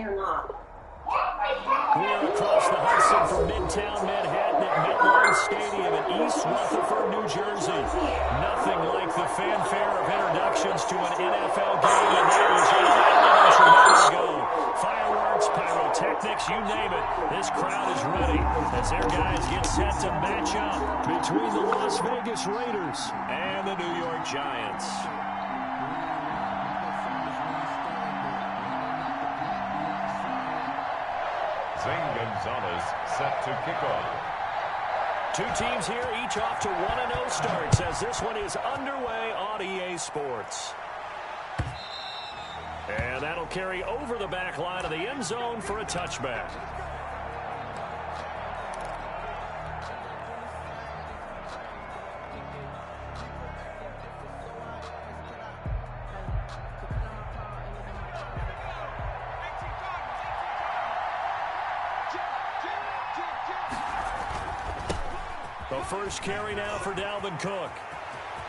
or not. We are across the Hudson from Midtown Manhattan at MetLife Stadium in East Rutherford, New Jersey. Nothing like the fanfare of introductions to an NFL game, and that is all elements are ready to go. Fireworks, pyrotechnics, you name it. This crowd is ready as their guys get set to match up between the Las Vegas Raiders and the New York Giants. Zane Gonzalez set to kick off. Two teams here, each off to 1-0 starts as this one is underway on EA Sports. And that'll carry over the back line of the end zone for a touchback. The first carry now for Dalvin Cook.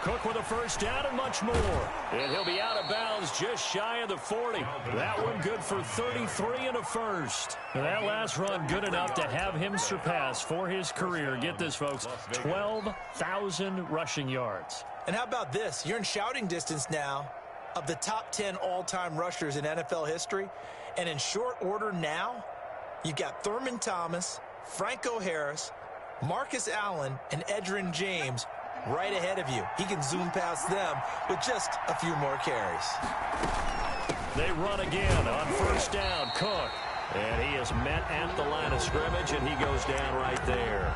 Cook with a first down and much more. And he'll be out of bounds just shy of the 40. That one good for 33 and a first. And that last run good enough to have him surpass for his career. Get this, folks, 12,000 rushing yards. And how about this? You're in shouting distance now of the top 10 all-time rushers in NFL history. And in short order now, you've got Thurman Thomas, Franco Harris, Marcus Allen, and Edgerrin James right ahead of you. He can zoom past them with just a few more carries. They run again on first down. Cook. And he is met at the line of scrimmage, and he goes down right there.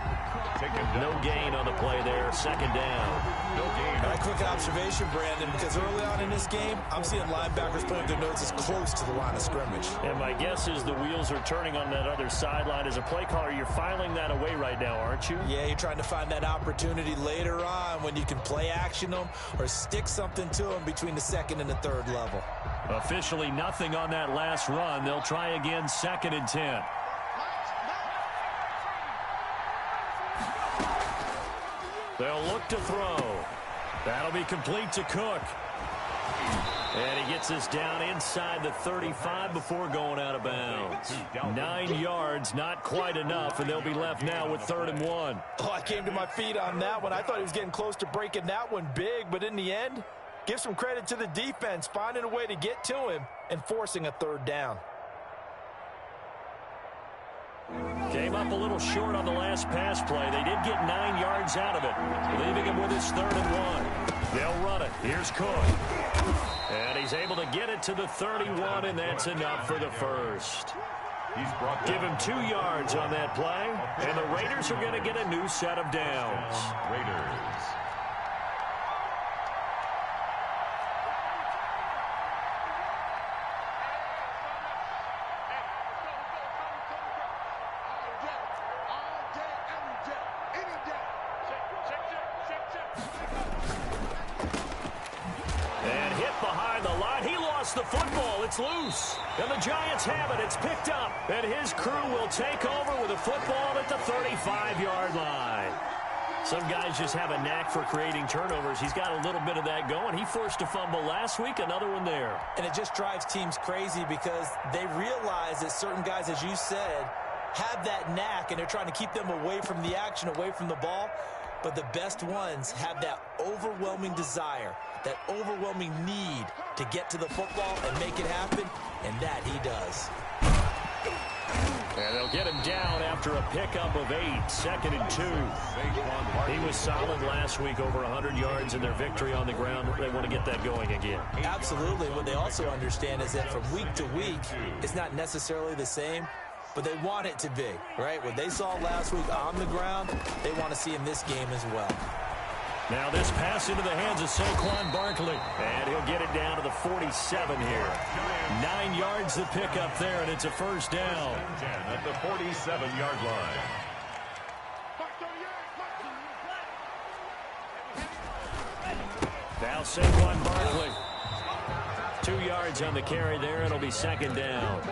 No gain on the play there. Second down. No gain. And a quick observation, Brandon, because early on in this game, I'm seeing linebackers point their noses close to the line of scrimmage. And my guess is the wheels are turning on that other sideline. As a play caller, you're filing that away right now, aren't you? Yeah, you're trying to find that opportunity later on when you can play action them or stick something to them between the second and the third level. Officially nothing on that last run. They'll try again, 2nd and 10. They'll look to throw. That'll be complete to Cook. And he gets this down inside the 35 before going out of bounds. 9 yards, not quite enough, and they'll be left now with 3rd and 1. Oh, I came to my feet on that one. I thought he was getting close to breaking that one big, but in the end, give some credit to the defense, finding a way to get to him and forcing a 3rd down. Came up a little short on the last pass play. They did get 9 yards out of it, leaving him with his 3rd and 1. They'll run it. Here's Cook. And he's able to get it to the 31, and that's enough for the first. Give him 2 yards on that play, and the Raiders are going to get a new set of downs. Raiders. The football, it's loose, and the Giants have it. It's picked up, and his crew will take over with a football at the 35-yard line. Some guys just have a knack for creating turnovers. He's got a little bit of that going. He forced a fumble last week, another one there. And it just drives teams crazy because they realize that certain guys, as you said, have that knack, and they're trying to keep them away from the action, away from the ball. But the best ones have that overwhelming desire, that overwhelming need to get to the football and make it happen, and that he does. And they'll get him down after a pickup of 8, 2nd and 2. He was solid last week, over 100 yards in their victory on the ground. They want to get that going again. Absolutely. What they also understand is that from week to week, it's not necessarily the same, but they want it to be, right? What they saw last week on the ground, they want to see in this game as well. Now this pass into the hands of Saquon Barkley, and he'll get it down to the 47 here. 9 yards to pick up there, and it's a first down. At the 47-yard line. Now Saquon Barkley. 2 yards on the carry there. It'll be second down.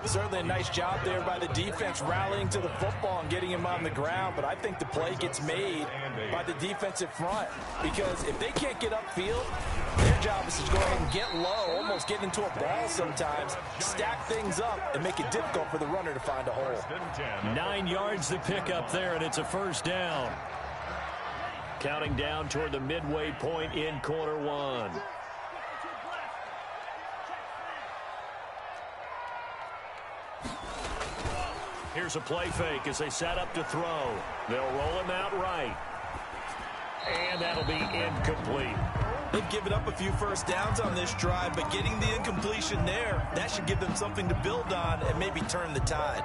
Certainly a nice job there by the defense rallying to the football and getting him on the ground, but I think the play gets made by the defensive front because if they can't get upfield, their job is to go ahead and get low, almost get into a ball sometimes, stack things up, and make it difficult for the runner to find a hole. 9 yards the pickup there, and it's a first down. Counting down toward the midway point in quarter one. Here's a play fake as they set up to throw. They'll roll him out right. And that'll be incomplete. They've given up a few first downs on this drive, but getting the incompletion there, that should give them something to build on and maybe turn the tide.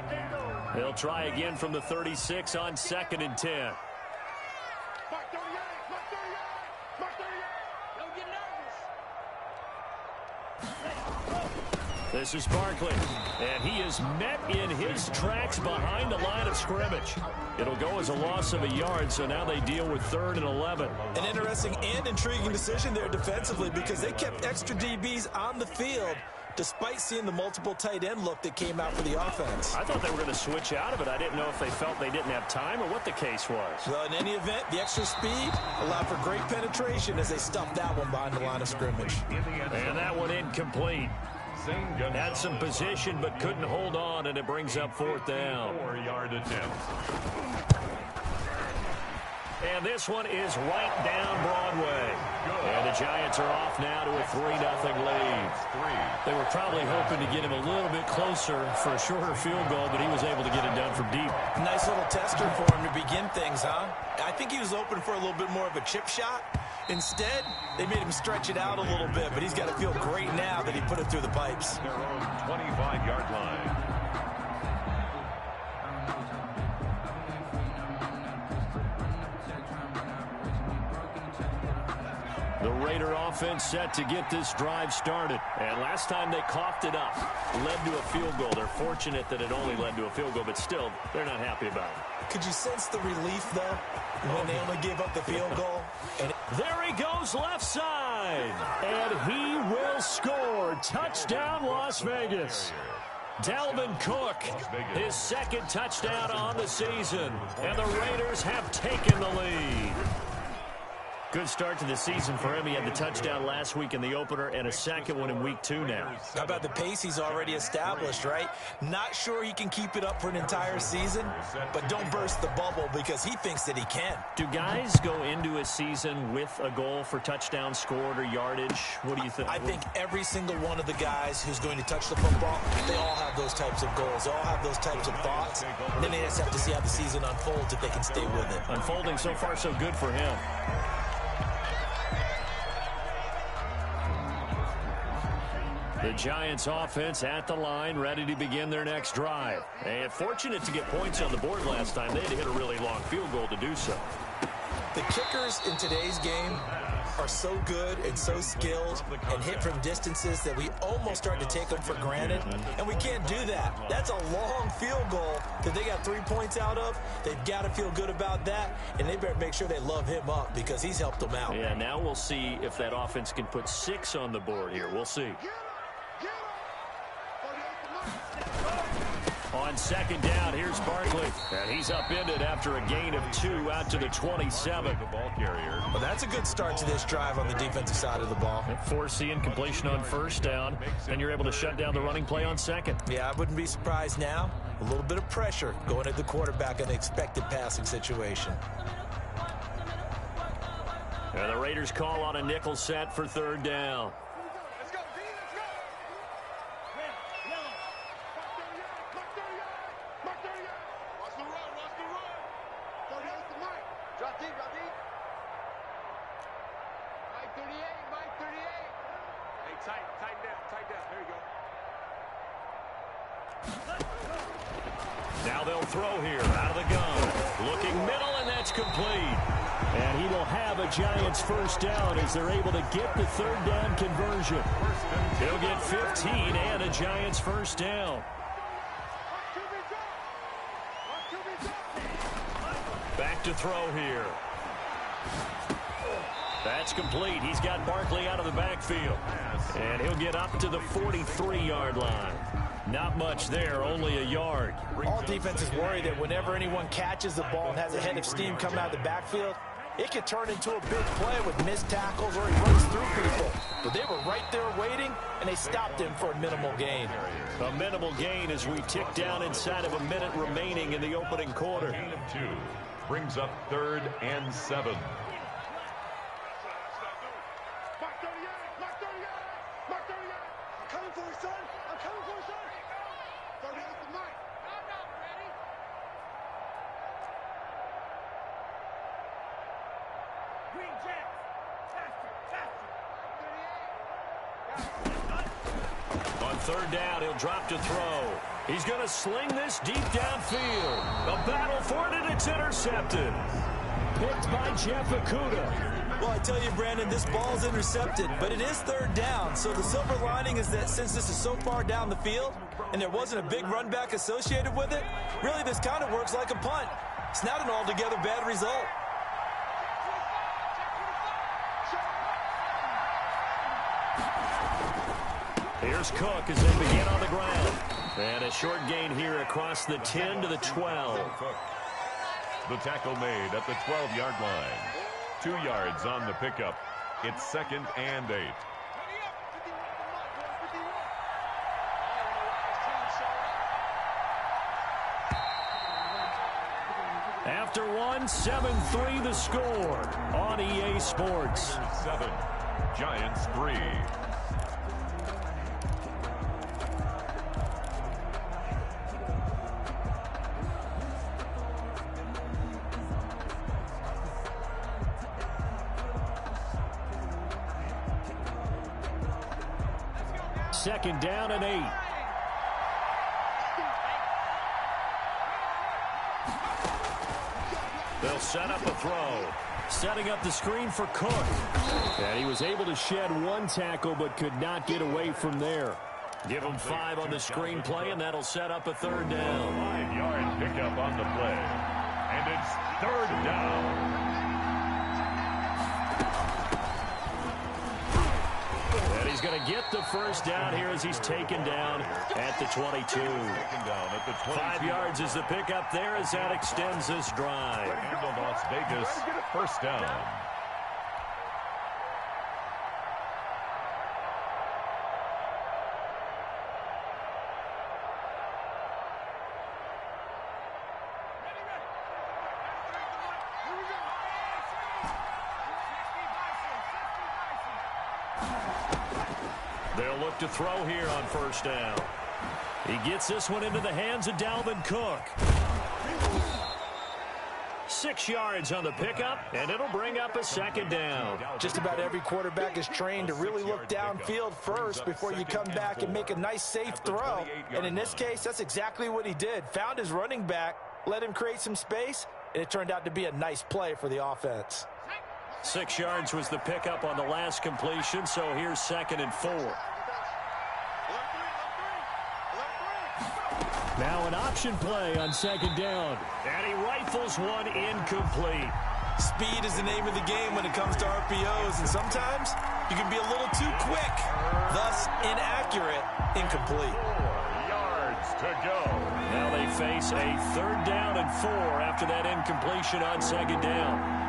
They'll try again from the 36 on 2nd and 10. This is Barkley, and he is met in his tracks behind the line of scrimmage. It'll go as a loss of a yard, so now they deal with 3rd and 11. An interesting and intriguing decision there defensively because they kept extra DBs on the field despite seeing the multiple tight end look that came out for the offense. I thought they were going to switch out of it. I didn't know if they felt they didn't have time or what the case was. Well, in any event, the extra speed allowed for great penetration as they stuffed that one behind the line of scrimmage. And that one incomplete. Had some position but couldn't hold on, and it brings up 4th down. 4-yard attempt. And this one is right down Broadway. And the Giants are off now to a 3-0 lead. They were probably hoping to get him a little bit closer for a shorter field goal, but he was able to get it done from deep. Nice little tester for him to begin things, huh? I think he was open for a little bit more of a chip shot. Instead, they made him stretch it out a little bit, but he's got to feel great now that he put it through the pipes. Their own 25-yard line. The Raider offense set to get this drive started. And last time they coughed it up, led to a field goal. They're fortunate that it only led to a field goal, but still, they're not happy about it. Could you sense the relief, though, when they only gave up the field goal? And there he goes left side. And he will score. Touchdown, Las Vegas. Dalvin Cook, his 2nd touchdown on the season. And the Raiders have taken the lead. Good start to the season for him. He had the touchdown last week in the opener and a second one in week 2 now. How about the pace he's already established, right? Not sure he can keep it up for an entire season, but don't burst the bubble because he thinks that he can. Do guys go into a season with a goal for touchdown scored or yardage? What do you think? I think every single one of the guys who's going to touch the football, they all have those types of goals. They all have those types of thoughts. And then they just have to see how the season unfolds if they can stay with it. Unfolding so far so good for him. The Giants offense at the line, ready to begin their next drive. And fortunate to get points on the board last time. They had to hit a really long field goal to do so. The kickers in today's game are so good and so skilled and hit from distances that we almost start to take them for granted. And we can't do that. That's a long field goal that they got 3 points out of. They've got to feel good about that. And they better make sure they love him up because he's helped them out. Yeah, now we'll see if that offense can put 6 on the board here. We'll see. On 2nd down, here's Barkley. And he's upended after a gain of 2 out to the 27. The ball carrier. Well, that's a good start to this drive on the defensive side of the ball. Forcing completion on 1st down, and you're able to shut down the running play on 2nd. Yeah, I wouldn't be surprised now. A little bit of pressure going at the quarterback in an expected passing situation. And the Raiders call on a nickel set for 3rd down. Now they'll throw here out of the gun. Looking middle, and that's complete. And he will have a Giants 1st down as they're able to get the 3rd down conversion. He'll get 15 and a Giants 1st down. Back to throw here. That's complete. He's got Barkley out of the backfield. And he'll get up to the 43-yard line. Not much there, only a yard. All defenses worry that whenever anyone catches the ball and has a head of steam coming out of the backfield, it can turn into a big play with missed tackles or he runs through people. But they were right there waiting, and they stopped him for a minimal gain. A minimal gain as we tick down inside of a minute remaining in the opening quarter. Gain of 2 brings up 3rd and 7. On 3rd down, he'll drop to throw. He's going to sling this deep downfield. A battle for it, and it's intercepted. Picked by Jeff Okudah. Well, I tell you, Brandon, this ball's intercepted, but it is 3rd down. So the silver lining is that since this is so far down the field and there wasn't a big run back associated with it, really this kind of works like a punt. It's not an altogether bad result. Here's Cook as they begin on the ground. And a short gain here across the 10 to the 12. The tackle made at the 12-yard line. 2 yards on the pickup. It's 2nd and 8. After one, 7-3 the score on EA Sports. 7, Giants 3. Second down and 8. They'll set up a throw. Setting up the screen for Cook. And he was able to shed 1 tackle but could not get away from there. Give him 5 on the screen play, and that'll set up a 3rd down. 5-yard pickup on the play. And it's 3rd down. And he's going to get the first down here as he's taken down at the 22. 5 yards is the pickup there as that extends this drive. And the Las Vegas first down. They'll look to throw here on first down. He gets this one into the hands of Dalvin Cook. 6 yards on the pickup, and it'll bring up a 2nd down. Just about every quarterback is trained to really look downfield first before you come back and make a nice, safe throw. And in this case, that's exactly what he did. Found his running back, let him create some space, and it turned out to be a nice play for the offense. 6 yards was the pickup on the last completion, so here's 2nd and 4. Now an option play on 2nd down. And he rifles one incomplete. Speed is the name of the game when it comes to RPOs, and sometimes you can be a little too quick. Thus, inaccurate, incomplete. 4 yards to go. Now they face a 3rd down and 4 after that incompletion on 2nd down.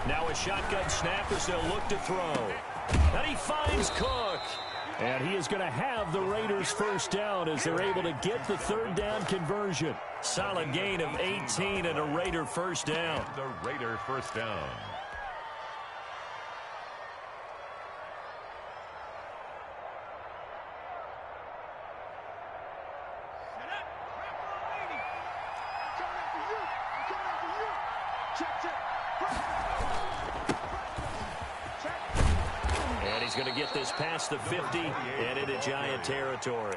Now a shotgun snap as they'll look to throw. And he finds Cook. And he is going to have the Raiders first down as they're able to get the 3rd down conversion. Solid gain of 18 and a Raider first down. The Raider first down. And he's going to get this past the 50 and into Giant territory.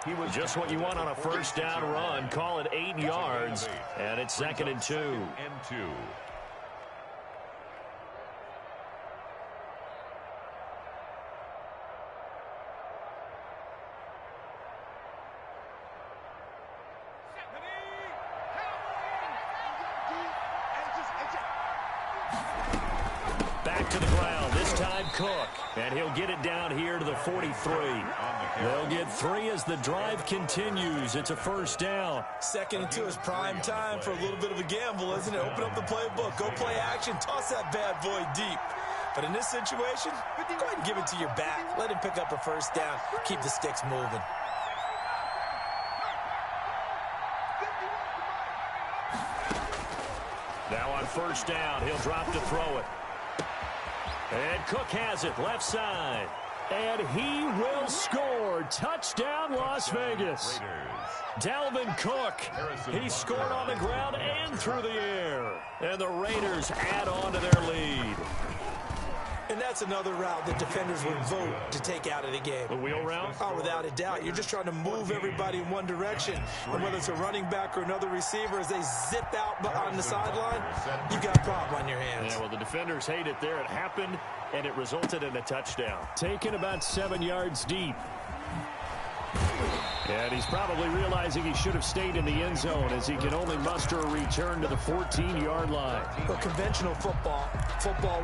He was just what you want on a first down run. Call it 8 yards, and it's 2nd and 2. back to the ground. This time Cook. And he'll get it down here to the 43. They'll get 3 as the drive continues. It's a first down. Second and 2 is prime time for a little bit of a gamble, isn't it? Open up the playbook. Go play action. Toss that bad boy deep. But in this situation, go ahead and give it to your back. Let him pick up a first down. Keep the sticks moving. Now on first down, he'll drop to throw it. And Cook has it, left side. And he will score. Touchdown, Las Vegas. Dalvin Cook. He scored on the ground and through the air. And the Raiders add on to their lead. And that's another route that defenders would vote to take out of the game. The wheel route? Oh, without a doubt. You're just trying to move everybody in one direction. And whether it's a running back or another receiver, as they zip out on the sideline, you've got a problem on your hands. Yeah, well, the defenders hate it there. It happened, and it resulted in a touchdown. Taken about 7 yards deep. And he's probably realizing he should have stayed in the end zone as he can only muster a return to the 14-yard line. Well, conventional football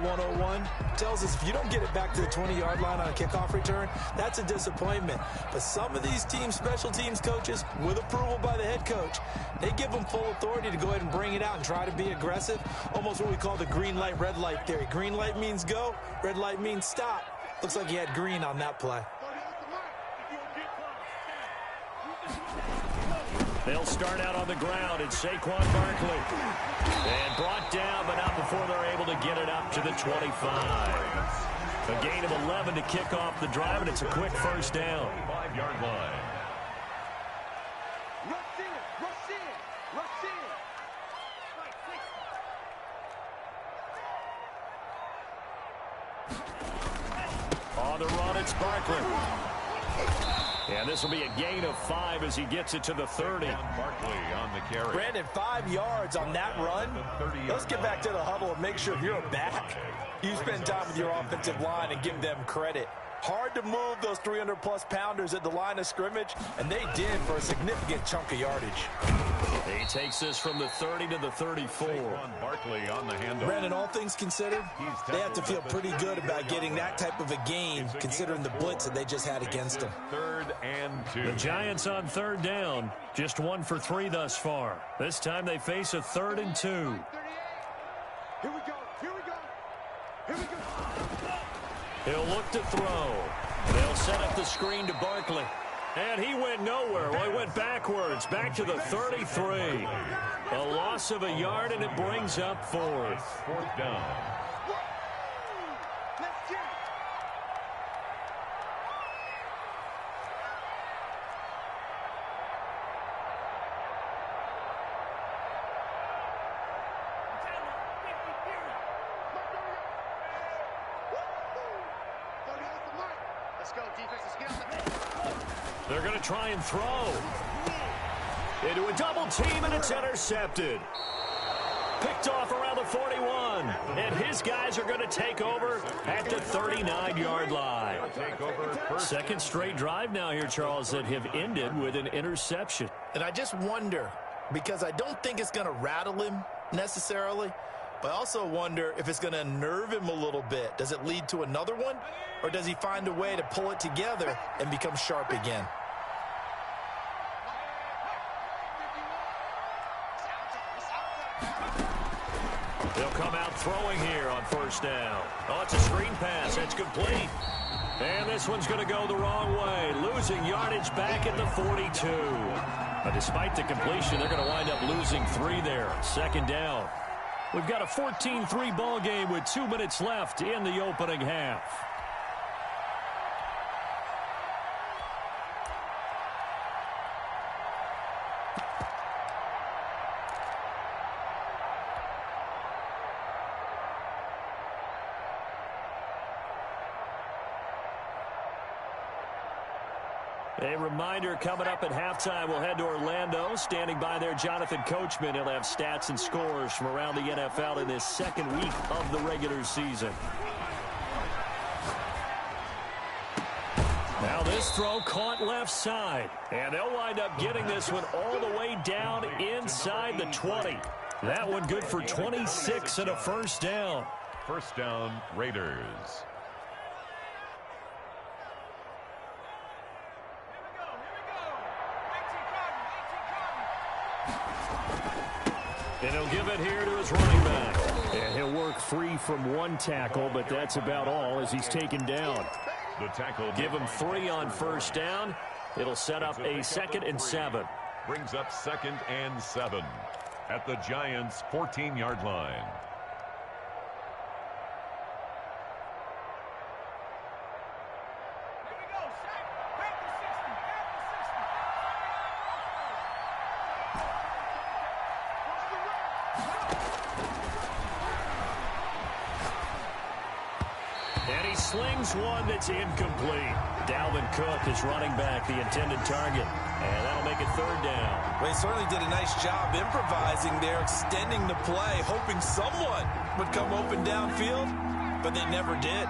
101, tells us if you don't get it back to the 20-yard line on a kickoff return, that's a disappointment. But some of these teams, special teams coaches, with approval by the head coach, they give them full authority to go ahead and bring it out and try to be aggressive. Almost what we call the green light, red light theory. Green light means go, red light means stop. Looks like he had green on that play. They'll start out on the ground. It's Saquon Barkley. And brought down, but not before they're able to get it up to the 25. A gain of 11 to kick off the drive, and it's a quick first down. 5-yard line. On the run, it's Barkley. And this will be a gain of 5 as he gets it to the 30. Barkley on the carry. Brandon, 5 yards on that run. Let's get back to the huddle and make sure if you're a back, you spend time with your offensive line and give them credit. Hard to move those 300-plus pounders at the line of scrimmage, and they did for a significant chunk of yardage. He takes this from the 30 to the 34. Barkley on the handoff. Brandon, all things considered, they have to feel pretty good about getting that type of a gain, considering the blitz that they just had against them. 3rd and 2. The Giants on 3rd down, just 1 for 3 thus far. This time they face a 3rd and 2. Here we go. Here we go. Here we go. He'll look to throw. They'll set up the screen to Barkley. And he went nowhere. Well, he went backwards, back to the 33. A loss of a yard, and it brings up 4th. 4th down. Let's get it. Let's go, defense. Let's get on the pitch. They're going to try and throw. Into a double team, and it's intercepted. Picked off around the 41. And his guys are going to take over at the 39-yard line. Second straight drive now here, Charles, that have ended with an interception. And I just wonder, because I don't think it's going to rattle him necessarily, but I also wonder if it's going to unnerve him a little bit. Does it lead to another one, or does he find a way to pull it together and become sharp again? They'll come out throwing here on first down. Oh, it's a screen pass. That's complete. And this one's going to go the wrong way. Losing yardage back at the 42. But despite the completion, they're going to wind up losing 3 there. Second down. We've got a 14-3 ball game with 2 minutes left in the opening half. A reminder, coming up at halftime, we'll head to Orlando. Standing by there, Jonathan Coachman. He'll have stats and scores from around the NFL in this second week of the regular season. Now this throw caught left side. And they'll wind up getting this one all the way down inside the 20. That one good for 26 and a first down. First down, Raiders. And he'll give it here to his running back. And he'll work free from one tackle, but that's about all as he's taken down. The tackle. Give him 3 on first down. It'll set up a 2nd and 7. Brings up 2nd and 7 at the Giants' 14-yard line. And he slings one that's incomplete. Dalvin Cook is running back, the intended target. And that'll make it 3rd down. Well, he certainly did a nice job improvising there, extending the play, hoping someone would come open downfield, but they never did.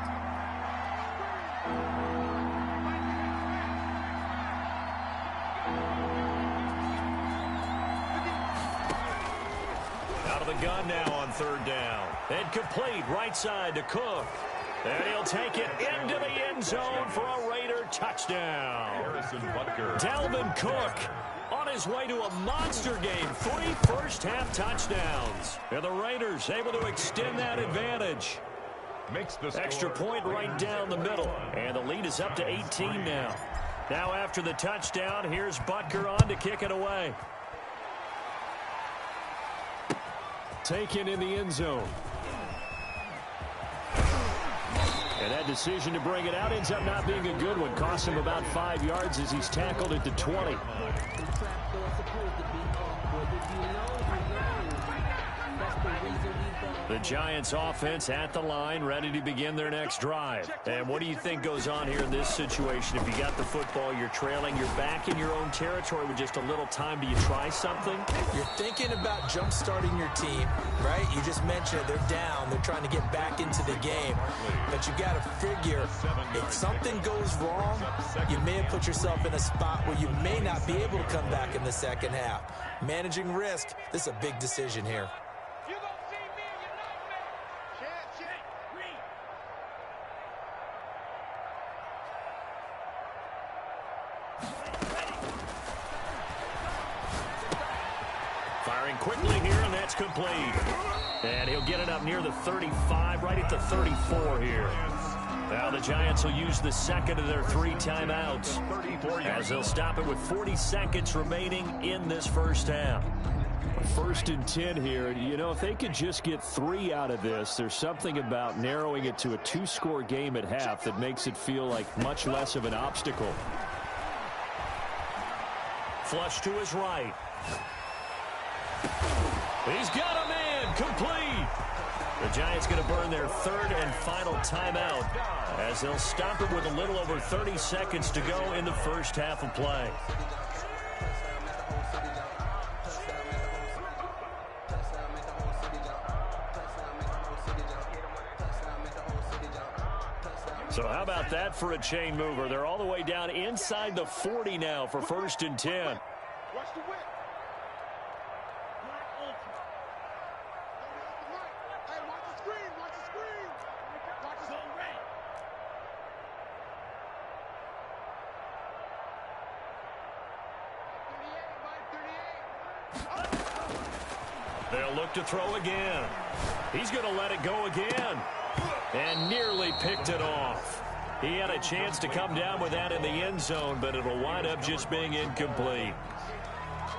Out of the gun now on 3rd down. And complete right side to Cook. And he'll take it into the end zone for a Raider touchdown. Harrison Butker. Dalvin Cook on his way to a monster game. 3 first-half touchdowns. And the Raiders able to extend that advantage. Makes the extra point right down the middle. And the lead is up to 18 now. Now after the touchdown, here's Butker on to kick it away. Taken in the end zone. And that decision to bring it out ends up not being a good one. Cost him about 5 yards as he's tackled at the 20. The Giants offense at the line, ready to begin their next drive. And what do you think goes on here in this situation? If you got the football, you're trailing, you're back in your own territory with just a little time. Do you try something? You're thinking about jump-starting your team, right? You just mentioned it. They're down. They're trying to get back into the game. But you got to figure if something goes wrong, you may have put yourself in a spot where you may not be able to come back in the second half. Managing risk, this is a big decision here. Firing quickly here, and that's complete. And he'll get it up near the 35, right at the 34 here. Now the Giants will use the second of their 3 timeouts as they'll stop it with 40 seconds remaining in this first half. 1st and 10 here. You know, if they could just get 3 out of this, there's something about narrowing it to a 2-score game at half that makes it feel like much less of an obstacle. Flush to his right. He's got a man complete. The Giants going to burn their 3rd and final timeout as they'll stop it with a little over 30 seconds to go in the first half of play. So how about that for a chain mover? They're all the way down inside the 40 now for 1st and 10. Watch the whip. Hey, watch the screen. Watch the screen. Watch the screen. They'll look to throw again. He's going to let it go again. And nearly picked it off. He had a chance to come down with that in the end zone, but it'll wind up just being incomplete.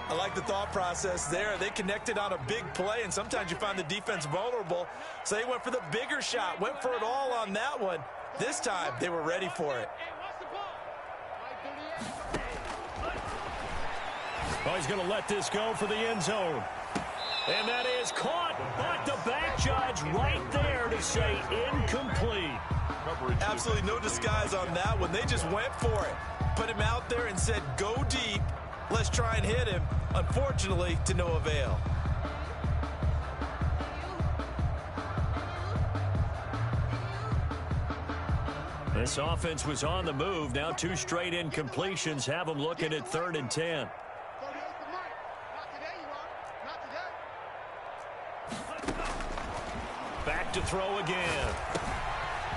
I like the thought process there. They connected on a big play, and sometimes you find the defense vulnerable. So they went for the bigger shot, went for it all on that one. This time, they were ready for it. Oh, he's going to let this go for the end zone. And that is caught, but the back judge right there to say incomplete. Absolutely no disguise on that one. They just went for it. Put him out there and said, go deep. Let's try and hit him. Unfortunately, to no avail. This offense was on the move. Now 2 straight incompletions have them looking at 3rd and 10. Back to to throw again.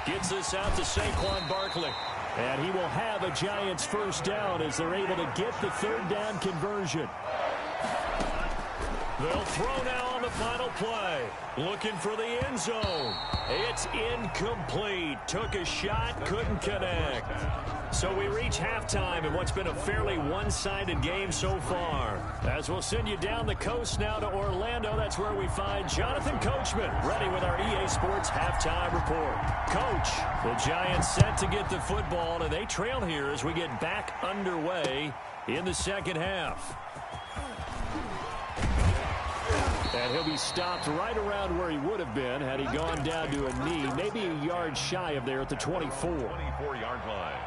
Gets this out to Saquon Barkley. And he will have a Giants first down as they're able to get the third down conversion. They'll throw now on the final play. Looking for the end zone. It's incomplete. Took a shot, couldn't connect. So we reach halftime in what's been a fairly one-sided game so far. As we'll send you down the coast now to Orlando, that's where we find Jonathan Coachman, ready with our EA Sports halftime report. Coach, the Giants set to get the football, and they trail here as we get back underway in the second half. And he'll be stopped right around where he would have been had he gone down to a knee, maybe a yard shy of there at the 24. 24-yard line.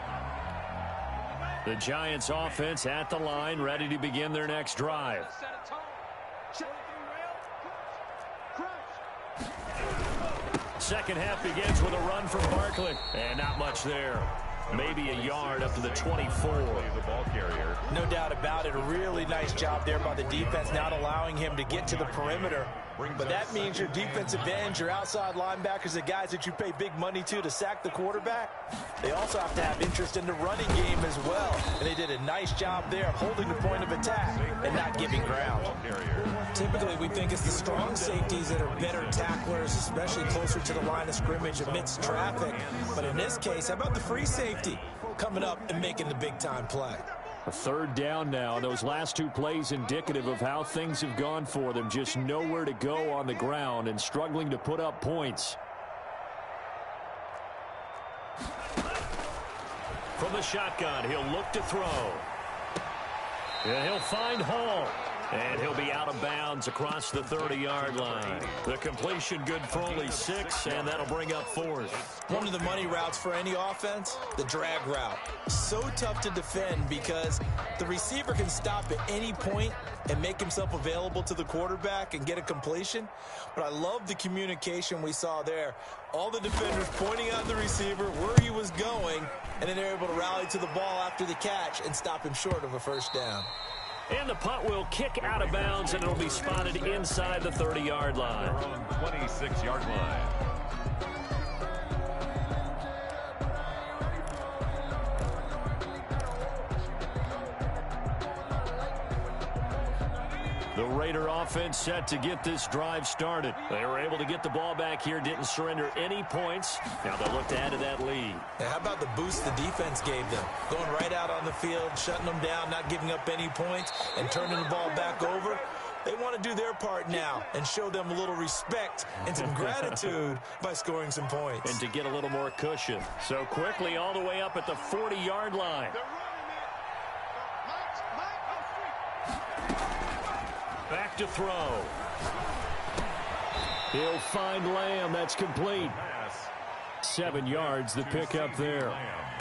The Giants offense at the line, ready to begin their next drive. Second half begins with a run from Barkley. And not much there. Maybe a yard up to the 24. The ball carrier. No doubt about it. A really nice job there by the defense, not allowing him to get to the perimeter. But that means your defensive ends, your outside linebackers, the guys that you pay big money to sack the quarterback, they also have to have interest in the running game as well. And they did a nice job there of holding the point of attack and not giving ground. Typically, we think it's the strong safeties that are better tacklers, especially closer to the line of scrimmage amidst traffic. But in this case, how about the free safety coming up and making the big-time play? A third down now. Those last two plays indicative of how things have gone for them. Just nowhere to go on the ground and struggling to put up points. From the shotgun, he'll look to throw. And he'll find Hall. And he'll be out of bounds across the 30-yard line. The completion good for only 6, and that'll bring up 4th. One of the money routes for any offense, the drag route. So tough to defend because the receiver can stop at any point and make himself available to the quarterback and get a completion. But I love the communication we saw there. All the defenders pointing out the receiver where he was going, and then they're able to rally to the ball after the catch and stop him short of a first down. And the punt will kick out of bounds, and it'll be spotted inside the 30-yard line. 26-yard line. The Raider offense set to get this drive started. They were able to get the ball back here, didn't surrender any points. Now they'll look to add to that lead. And how about the boost the defense gave them? Going right out on the field, shutting them down, not giving up any points, and turning the ball back over. They want to do their part now and show them a little respect and some gratitude by scoring some points. And to get a little more cushion. So quickly all the way up at the 40-yard line. Back to throw. He'll find Lamb. That's complete. 7 yards, the pickup there.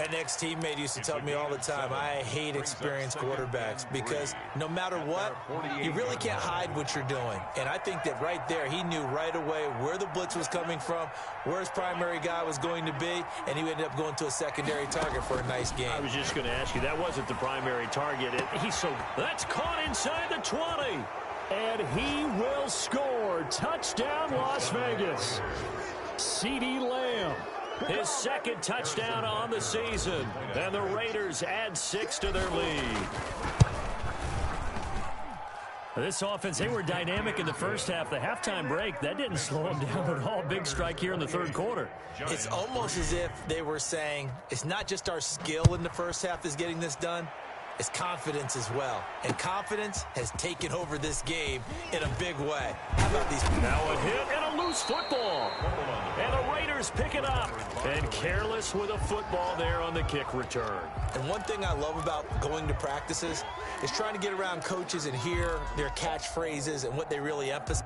An ex-teammate used to tell me all the time, I hate experienced quarterbacks because no matter what, you really can't hide what you're doing. And I think that right there, he knew right away where the blitz was coming from, where his primary guy was going to be, and he ended up going to a secondary target for a nice game. I was just going to ask you, that wasn't the primary target. That's caught inside the 20. And he will score. Touchdown, Las Vegas. CeeDee Lamb. His second touchdown on the season. And the Raiders add 6 to their lead. This offense, they were dynamic in the first half. The halftime break, that didn't slow them down at all. Big strike here in the third quarter. It's almost as if they were saying, it's not just our skill in the first half that's getting this done. It's confidence as well. And confidence has taken over this game in a big way. How about these? Now a hit and a loose football. And the Raiders pick it up. And careless with a football there on the kick return. And one thing I love about going to practices is trying to get around coaches and hear their catchphrases and what they really emphasize.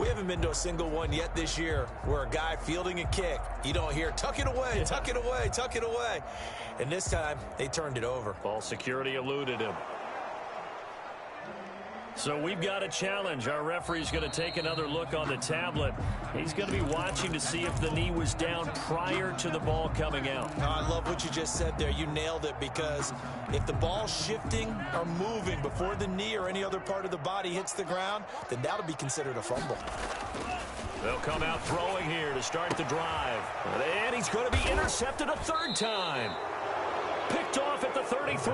We haven't been to a single one yet this year where a guy fielding a kick, you don't hear, tuck it away, tuck it away, tuck it away. And this time, they turned it over. Ball security eluded him. So we've got a challenge. Our referee's going to take another look on the tablet. He's going to be watching to see if the knee was down prior to the ball coming out. Oh, I love what you just said there. You nailed it, because if the ball's shifting or moving before the knee or any other part of the body hits the ground, then that'll be considered a fumble. They'll come out throwing here to start the drive. And he's going to be intercepted a third time. Picked off at the 33.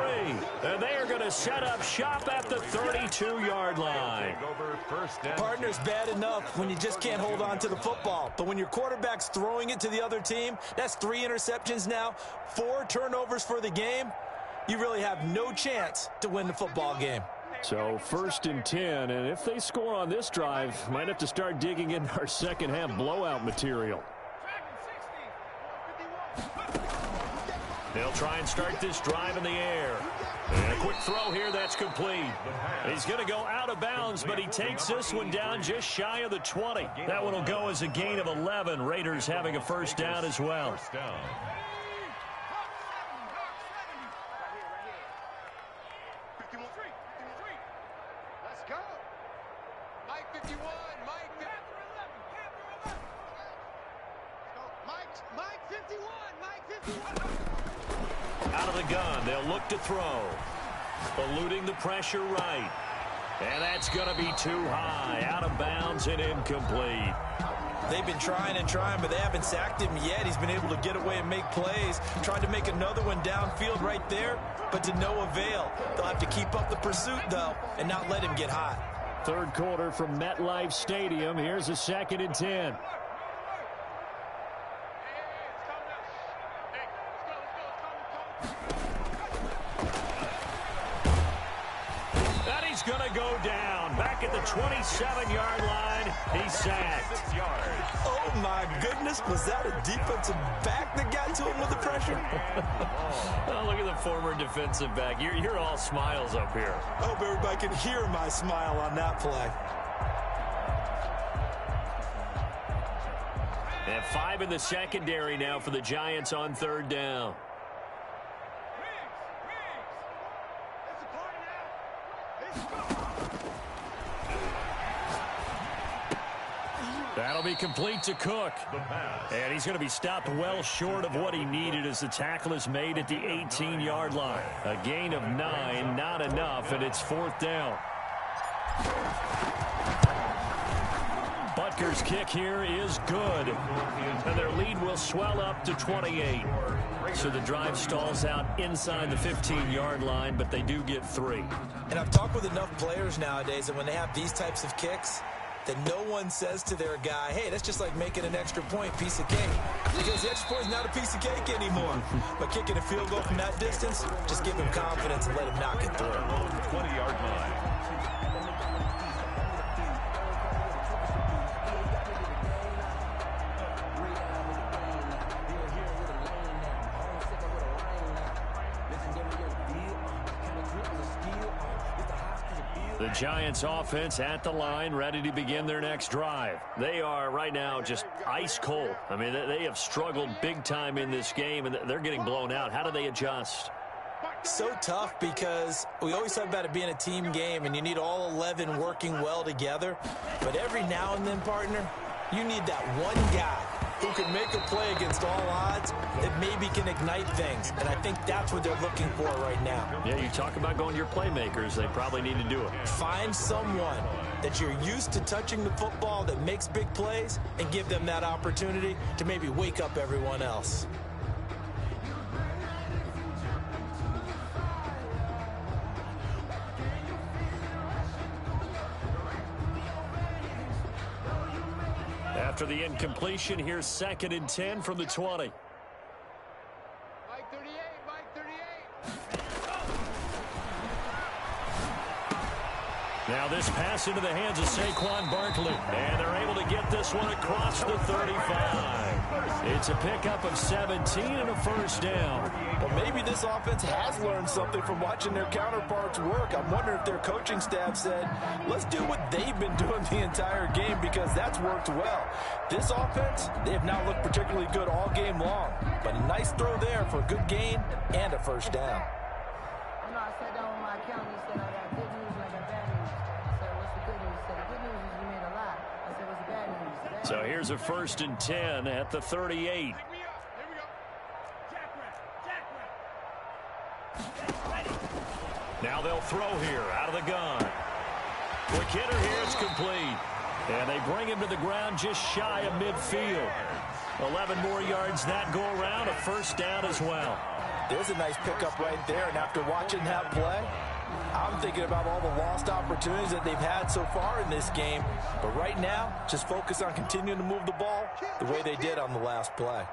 And they are going to set up shop at the 32-yard line. Partner's bad enough when you just can't hold on to the football. But when your quarterback's throwing it to the other team, that's 3 interceptions now, 4 turnovers for the game. You really have no chance to win the football game. So 1st and 10, and if they score on this drive, might have to start digging in our second half blowout material. They'll try and start this drive in the air. And a quick throw here, that's complete. He's going to go out of bounds, but he takes this one down just shy of the 20. That one will go as a gain of 11. Raiders having a first down as well. First down. Let's go. Mike 51. Mike 51. Mike 51. Out of the gun, they'll look to throw. Eluding the pressure right. And that's going to be too high. Out of bounds and incomplete. They've been trying and trying, but they haven't sacked him yet. He's been able to get away and make plays. Tried to make another one downfield right there, but to no avail. They'll have to keep up the pursuit, though, and not let him get hot. Third quarter from MetLife Stadium. Here's a 2nd and 10. He's going to go down. Back at the 27-yard line, he's sacked. Oh, my goodness. Was that a defensive back that got to him with the pressure? Oh, look at the former defensive back. You're all smiles up here. I hope everybody can hear my smile on that play. And 5 in the secondary now for the Giants on 3rd down. That'll be complete to Cook. And he's going to be stopped well short of what he needed as the tackle is made at the 18-yard line. A gain of 9, not enough, and it's 4th down. Butker's kick here is good. And their lead will swell up to 28. So the drive stalls out inside the 15-yard line, but they do get 3. And I've talked with enough players nowadays that when they have these types of kicks, that no one says to their guy, hey, that's just like making an extra point, piece of cake. Because the extra point is not a piece of cake anymore. But kicking a field goal from that distance, just give him confidence and let him knock it through. 20-yard line. The Giants offense at the line, ready to begin their next drive. They are right now just ice cold. I mean, they have struggled big time in this game, and they're getting blown out. How do they adjust? So tough, because we always talk about it being a team game, and you need all 11 working well together. But every now and then, partner, you need that one guy who can make a play against all odds that maybe can ignite things. And I think that's what they're looking for right now. Yeah, you talk about going to your playmakers. They probably need to do it. Find someone that you're used to touching the football that makes big plays and give them that opportunity to maybe wake up everyone else. After the incompletion, here's 2nd and 10 from the 20. Mike 38. Mike 38. Now this pass into the hands of Saquon Barkley. And they're able to get this one across the 35. It's a pickup of 17 and a first down. Well, maybe this offense has learned something from watching their counterparts work. I'm wondering if their coaching staff said, let's do what they've been doing the entire game, because that's worked well. This offense, they have not looked particularly good all game long. But a nice throw there for a good gain and a first down. I sat down with my accountant and said I got good news and I got bad news. So So here's a 1st and 10 at the 38. Now they'll throw here out of the gun. Quick hitter here, it's complete. And they bring him to the ground just shy of midfield. 11 more yards that go around, a 1st down as well. There's a nice pickup right there, and after watching that play, I'm thinking about all the lost opportunities that they've had so far in this game. But right now, just focus on continuing to move the ball the way they did on the last play.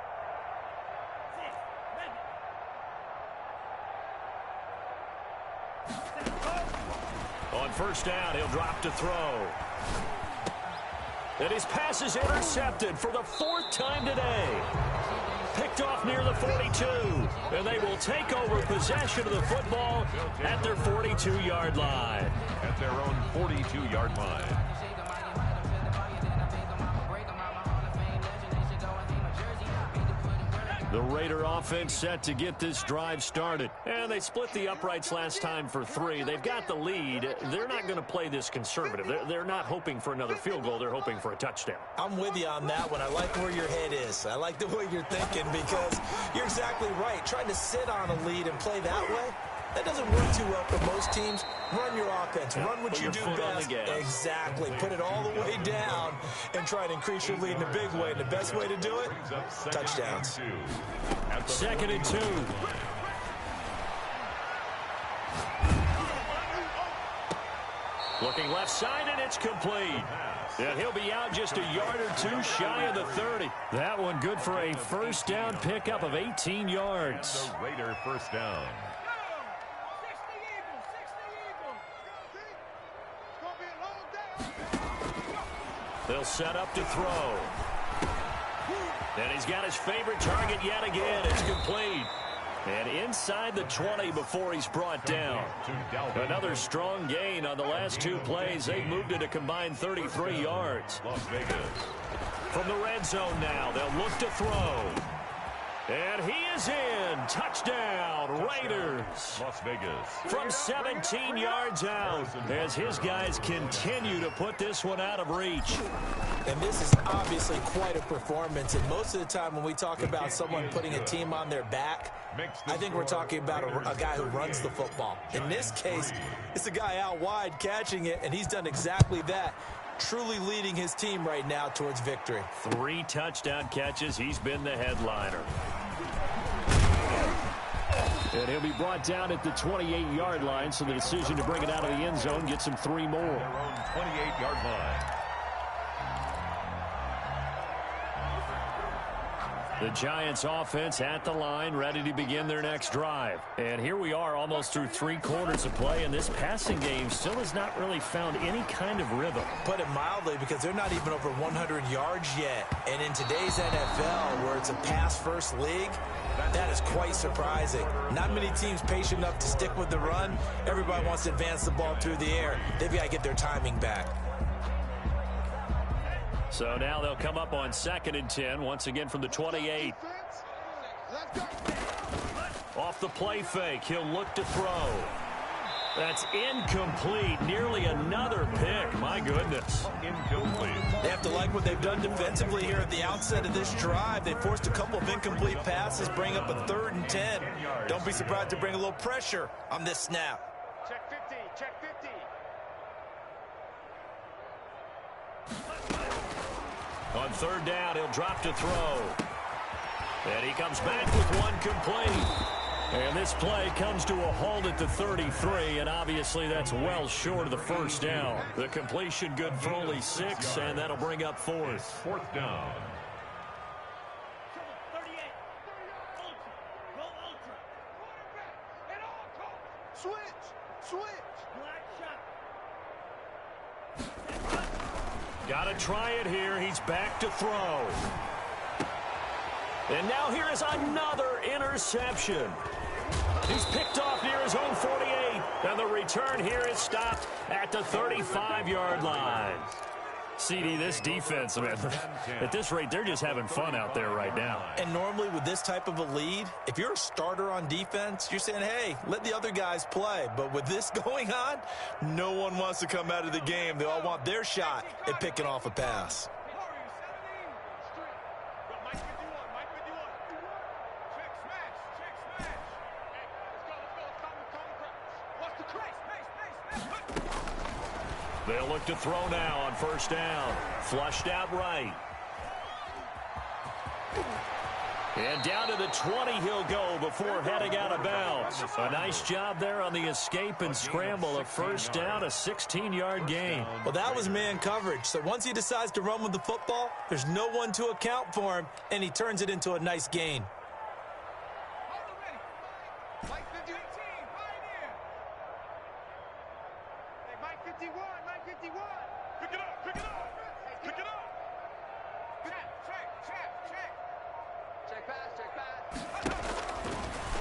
On 1st down, he'll drop to throw. And his pass is intercepted for the 4th time today. Picked off near the 42. And they will take over possession of the football at their 42-yard line. At their own 42-yard line. The Raider offense set to get this drive started. And they split the uprights last time for 3. They've got the lead. They're not going to play this conservative. They're not hoping for another field goal. They're hoping for a touchdown. I'm with you on that one. I like where your head is. I like the way you're thinking because you're exactly right. Trying to sit on a lead and play that way, that doesn't work too well for most teams. Run your offense. Run what you do best. Exactly. Put it all the way down and try to increase your lead in a big way. And the best way to do it, touchdowns. 2nd and 2. Looking left side, and it's complete. And he'll be out just a yard or 2 shy of the 30. That one good for a 1st down pickup of 18 yards. The Raider 1st down. They'll set up to throw. And he's got his favorite target yet again. It's complete. And inside the 20 before he's brought down. Another strong gain on the last 2 plays. They've moved it a combined 33 yards. Las Vegas. From the red zone now, they'll look to throw. And he is in. Touchdown, Raiders. Las Vegas. From 17 yards out as his guys continue to put this one out of reach. And this is obviously quite a performance. And most of the time when we talk about someone putting a team on their back, I think we're talking about a guy who runs the football. In this case, it's a guy out wide catching it, and he's done exactly that. Truly leading his team right now towards victory. 3 touchdown catches. He's been the headliner. And he'll be brought down at the 28-yard line, so the decision to bring it out of the end zone gets him 3 more. Their own 28-yard line. The Giants offense at the line, ready to begin their next drive. And here we are almost through 3 quarters of play, and this passing game still has not really found any kind of rhythm. Put it mildly, because they're not even over 100 yards yet. And in today's NFL, where it's a pass-first league, that is quite surprising. Not many teams patient enough to stick with the run. Everybody wants to advance the ball through the air. They've got to get their timing back. So now they'll come up on 2nd and 10, once again from the 28. Off the play fake, he'll look to throw. That's incomplete. Nearly another pick. My goodness. Incomplete. They have to like what they've done defensively here at the outset of this drive. They forced a couple of incomplete passes, bring up a 3rd and 10. Don't be surprised to bring a little pressure on this snap. Check 50, check 50. On 3rd down, he'll drop to throw. And he comes back with one complete. And this play comes to a halt at the 33, and obviously that's well short of the 1st down. The completion good for only 6, and that'll bring up 4th. 4th down. 38, ultra, go ultra. Quarterback, and all coach. Switch. Black shot. Got to try it here. He's back to throw. And now here is another interception. He's picked off near his own 48. And the return here is stopped at the 35-yard line. CD, this defense, man, at this rate, they're just having fun out there right now. And normally with this type of a lead, if you're a starter on defense, you're saying, hey, let the other guys play. But with this going on, no one wants to come out of the game. They all want their shot at picking off a pass. They'll look to throw now on first down. Flushed out right. And down to the 20 he'll go before heading out of bounds. A nice job there on the escape and scramble. A first down, a 16-yard gain. Well, that was man coverage. So once he decides to run with the football, there's no one to account for him, and he turns it into a nice gain.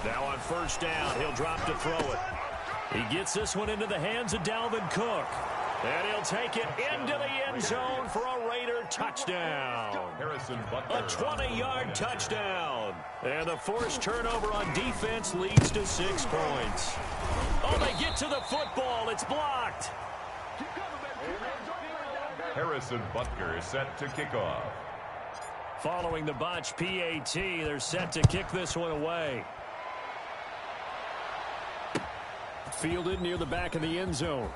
Now on first down, he'll drop to throw it. He gets this one into the hands of Dalvin Cook. And he'll take it into the end zone for a Raider touchdown. A 20-yard touchdown. And the forced turnover on defense leads to 6 points. Oh, they get to the football. It's blocked. Harrison Butker is set to kick off. Following the botch PAT, they're set to kick this one away. Fielded near the back of the end zone.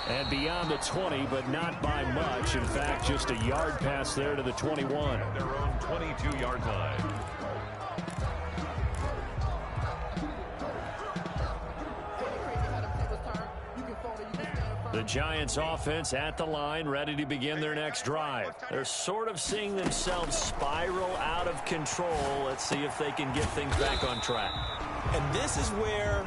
And beyond the 20, but not by much. In fact, just a yard pass there to the 21. At their own 22-yard line. The Giants offense at the line, ready to begin their next drive. They're sort of seeing themselves spiral out of control. Let's see if they can get things back on track. And this is where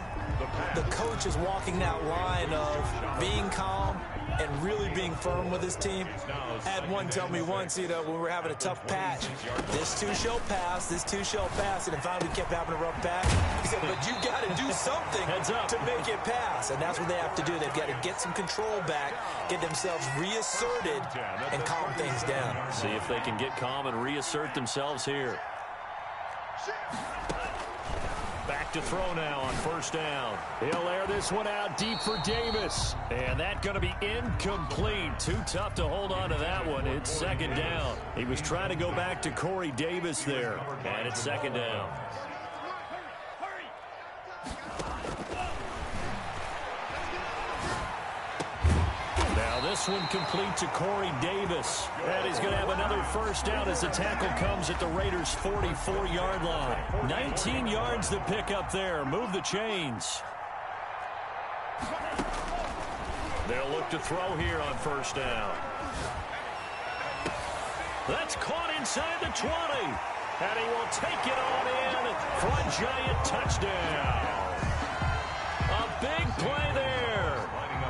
the coach is walking that line of being calm and really being firm with his team. I had one tell me once, when we were having a tough patch, this too shall pass, this too shall pass, and finally we kept having a rough patch. He said, but you got to do something to make it pass, and that's what they have to do. They've got to get some control back, get themselves reasserted, and calm things down. See if they can get calm and reassert themselves here. Back to throw now on first down. He'll air this one out deep for Davis. And that's going to be incomplete. Too tough to hold on to that one. It's second down. He was trying to go back to Corey Davis there. And it's second down. This one complete to Corey Davis. And he's going to have another first down as the tackle comes at the Raiders' 44-yard line. 19 yards to pick up there. Move the chains. They'll look to throw here on first down. That's caught inside the 20. And he will take it on in for a Giant touchdown. A big play there.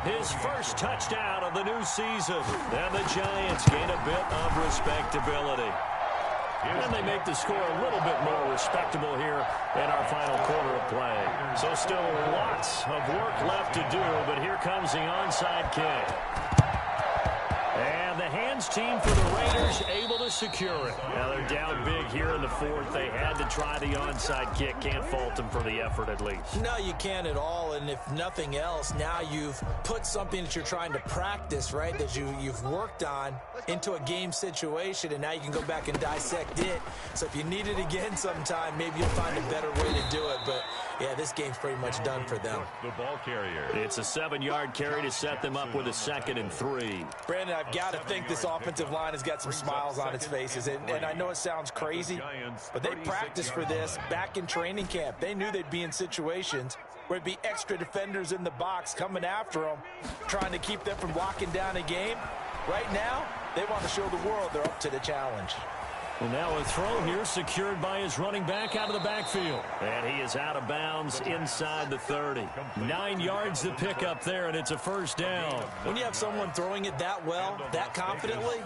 His first touchdown of the new season. And the Giants gain a bit of respectability. And they make the score a little bit more respectable here in our final quarter of play. So still lots of work left to do, but here comes the onside kick. And the hands team for the Raiders able to secure it. Now they're down big here in the fourth. They had to try the onside kick. Can't fault them for the effort at least. No, you can't at all. And if nothing else, now you've put something that you're trying to practice, right, that you've worked on into a game situation, and now you can go back and dissect it. So if you need it again sometime, maybe you'll find a better way to do it. But, yeah, this game's pretty much done for them. The ball carrier. It's a 7-yard carry to set them up with a 2nd and 3. Brandon, I've got to think this offensive line has got some smiles on its faces. And I know it sounds crazy, but they practiced for this back in training camp. They knew they'd be in situations where it'd be extra defenders in the box coming after them, trying to keep them from locking down a game. Right now, they want to show the world they're up to the challenge. Well, now a throw here secured by his running back out of the backfield. And he is out of bounds inside the 30. 9 yards to pick up there, and it's a first down. When you have someone throwing it that well, that confidently,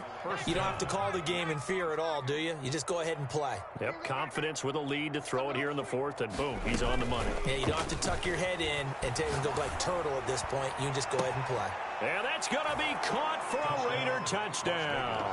you don't have to call the game in fear at all, do you? You just go ahead and play. Yep, confidence with a lead to throw it here in the fourth, and boom, he's on the money. Yeah, you don't have to tuck your head in and go like turtle at this point. You can just go ahead and play. And that's going to be caught for a Raider touchdown.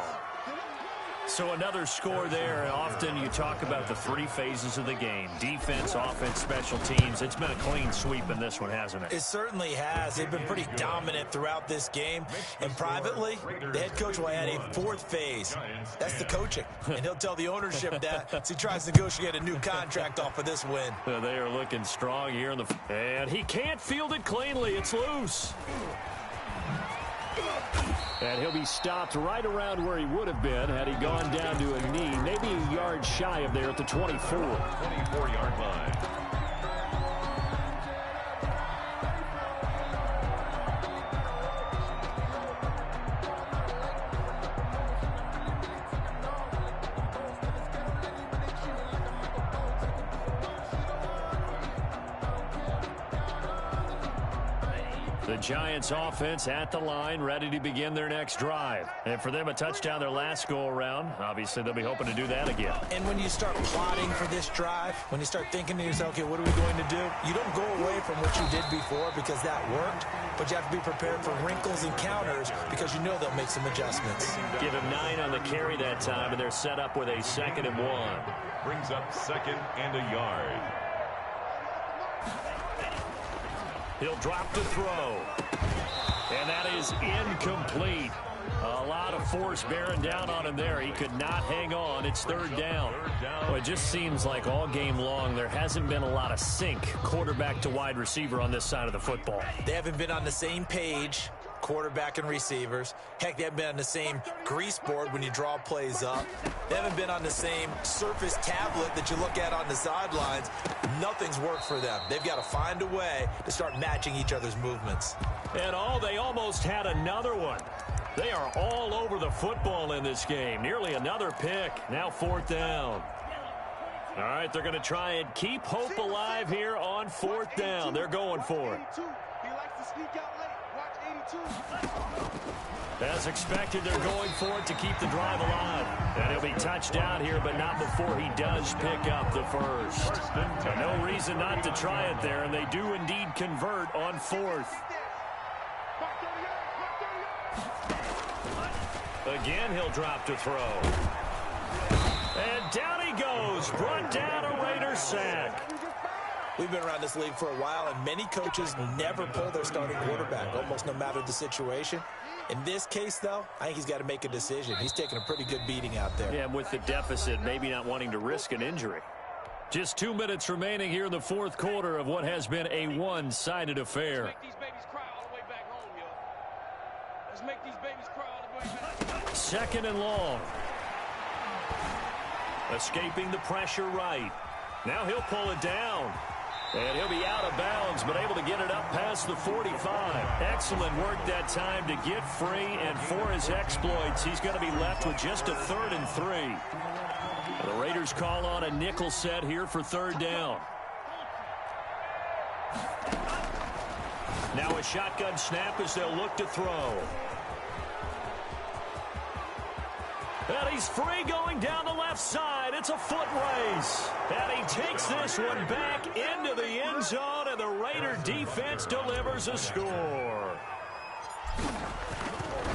So another score there. Often you talk about the three phases of the game: defense, offense, special teams. It's been a clean sweep in this one, hasn't it? It certainly has. They've been pretty dominant throughout this game. And privately, the head coach will add a fourth phase. That's the coaching. And he'll tell the ownership that as he tries to negotiate a new contract off of this win. They are looking strong here in the... And he can't field it cleanly. It's loose. And he'll be stopped right around where he would have been had he gone down to a knee, maybe a yard shy of there at the 24. 24-yard line. The Giants offense at the line, ready to begin their next drive. And for them, a touchdown their last go-around. Obviously, they'll be hoping to do that again. And when you start plotting for this drive, when you start thinking to yourself, okay, what are we going to do? You don't go away from what you did before because that worked, but you have to be prepared for wrinkles and counters because you know they'll make some adjustments. Give him 9 on the carry that time, and they're set up with a 2nd and 1. Brings up 2nd and a yard. He'll drop to throw. And that is incomplete. A lot of force bearing down on him there. He could not hang on. It's 3rd down. Well, it just seems like all game long there hasn't been a lot of sync quarterback to wide receiver on this side of the football. They haven't been on the same page, quarterback and receivers. Heck, they haven't been on the same grease board when you draw plays up. They haven't been on the same surface tablet that you look at on the sidelines. Nothing's worked for them. They've got to find a way to start matching each other's movements. And they almost had another one. They are all over the football in this game. Nearly another pick. Now 4th down. All right, they're going to try and keep hope alive here on 4th down. They're going for it. He likes to sneak out late. Watch 82. As expected, they're going for it to keep the drive alive. And he'll be touched down here, but not before he does pick up the first. And no reason not to try it there, and they do indeed convert on 4th. Again, he'll drop to throw. And down he goes. Brought down a Raider sack. We've been around this league for a while, and many coaches never pull their starting quarterback, almost no matter the situation. In this case, though, I think he's got to make a decision. He's taking a pretty good beating out there. Yeah, with the deficit, maybe not wanting to risk an injury. Just 2 minutes remaining here in the 4th quarter of what has been a one-sided affair. Let's make these babies cry all the way back home, yo. Let's make these babies cry all the way back. 2nd and long. Escaping the pressure right. Now he'll pull it down. And he'll be out of bounds, but able to get it up past the 45. Excellent work that time to get free, and for his exploits, he's going to be left with just a 3rd and 3. The Raiders call on a nickel set here for 3rd down. Now a shotgun snap as they'll look to throw. And he's free going down the left side. It's a foot race. And he takes this one back into the end zone, and the Raider defense delivers a score.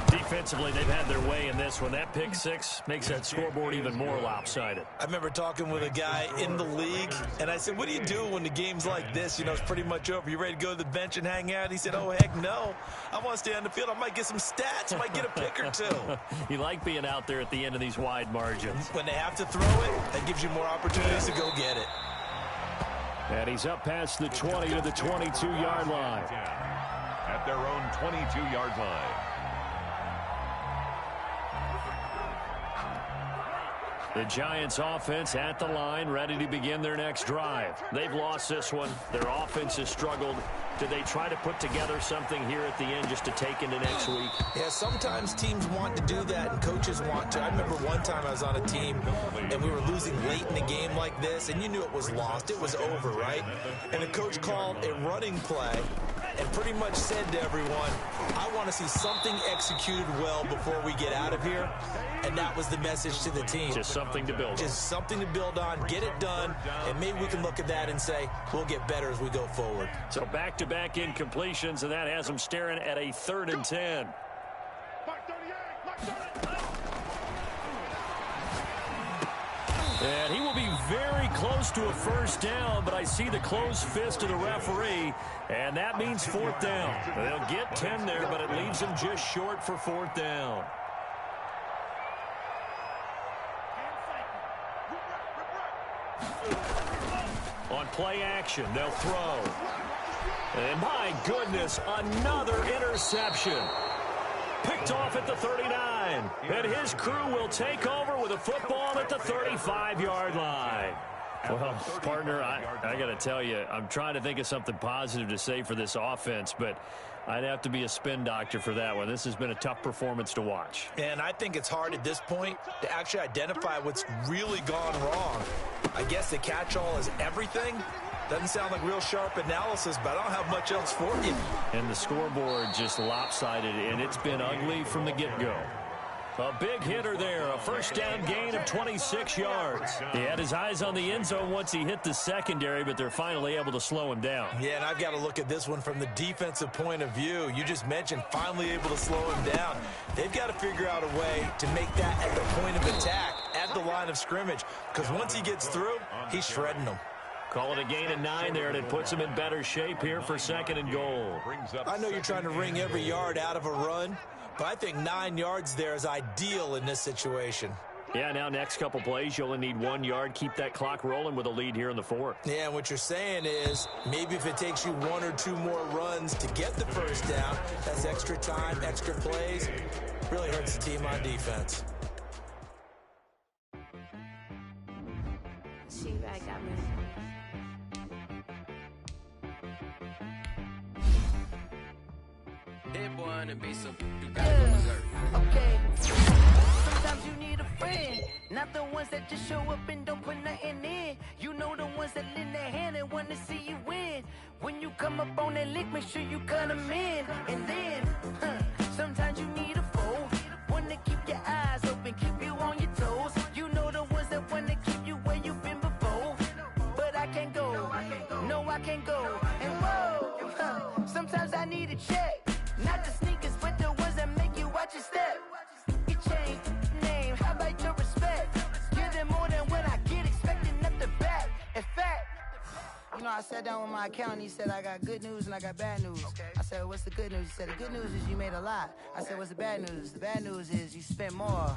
Defensively, they've had their way in this one. That pick six makes that scoreboard even more lopsided. I remember talking with a guy in the league, and I said, what do you do when the game's like this? You know, it's pretty much over. You ready to go to the bench and hang out? He said, oh, heck no. I want to stay on the field. I might get some stats. I might get a pick or two. You like being out there at the end of these wide margins. When they have to throw it, that gives you more opportunities to go get it. And he's up past the 20 to the 22-yard line. At their own 22-yard line. The Giants offense at the line, ready to begin their next drive. They've lost this one. Their offense has struggled. Do they try to put together something here at the end just to take into next week? Yeah, sometimes teams want to do that and coaches want to. I remember one time I was on a team and we were losing late in a game like this, and you knew it was lost. It was over, right? And the coach called a running play and pretty much said to everyone, I want to see something executed well before we get out of here. And that was the message to the team. Just something to build on. Just something to build on, get it done, and maybe we can look at that and say, we'll get better as we go forward. So back-to-back incompletions, and that has them staring at a 3rd and 10. And he will be very close to a first down, but I see the closed fist of the referee, and that means fourth down. They'll get 10 there, but it leaves them just short for fourth down. On play action, they'll throw. And my goodness, another interception. Picked off at the 39. And his crew will take over with a football at the 35-yard line. Well, partner, I got to tell you, I'm trying to think of something positive to say for this offense, but I'd have to be a spin doctor for that one. This has been a tough performance to watch. And I think it's hard at this point to actually identify what's really gone wrong. I guess the catch-all is everything. Doesn't sound like real sharp analysis, but I don't have much else for you. And the scoreboard just lopsided, and it's been ugly from the get-go. A big hitter there, a first down gain of 26 yards. He had his eyes on the end zone once he hit the secondary, but they're finally able to slow him down. Yeah, and I've got to look at this one from the defensive point of view. You just mentioned finally able to slow him down. They've got to figure out a way to make that at the point of attack, at the line of scrimmage, because once he gets through, he's shredding them. Call it a gain of 9 there, and it puts him in better shape here for second and goal. I know you're trying to wring every yard out of a run, but I think 9 yards there is ideal in this situation. Yeah, now next couple plays, you only need 1 yard. Keep that clock rolling with a lead here in the fourth. Yeah, and what you're saying is maybe if it takes you 1 or 2 more runs to get the first down, that's extra time, extra plays. Really hurts the team on defense. She right got me. Hit one and be some. You gotta go berserk. Okay. Sometimes you need a friend, not the ones that just show up and don't put nothing in. You know the ones that lend their hand and want to see you win. When you come up on that lick, make sure you cut them in. And then, sometimes you need a foe, one to keep your eyes open, keep you on your toes. You know the ones that want to keep you where you've been before. But I can't go, no I can't go. And whoa, sometimes I need a check. Not the sneakers, but the ones that make you watch your step. You change name, how about your respect? Give them more than what I get, expecting nothing back. In fact, you know, I sat down with my accountant. He said, I got good news and I got bad news. I said, what's the good news? He said, the good news is you made a lot. I said, what's the bad news? The bad news is you spent more.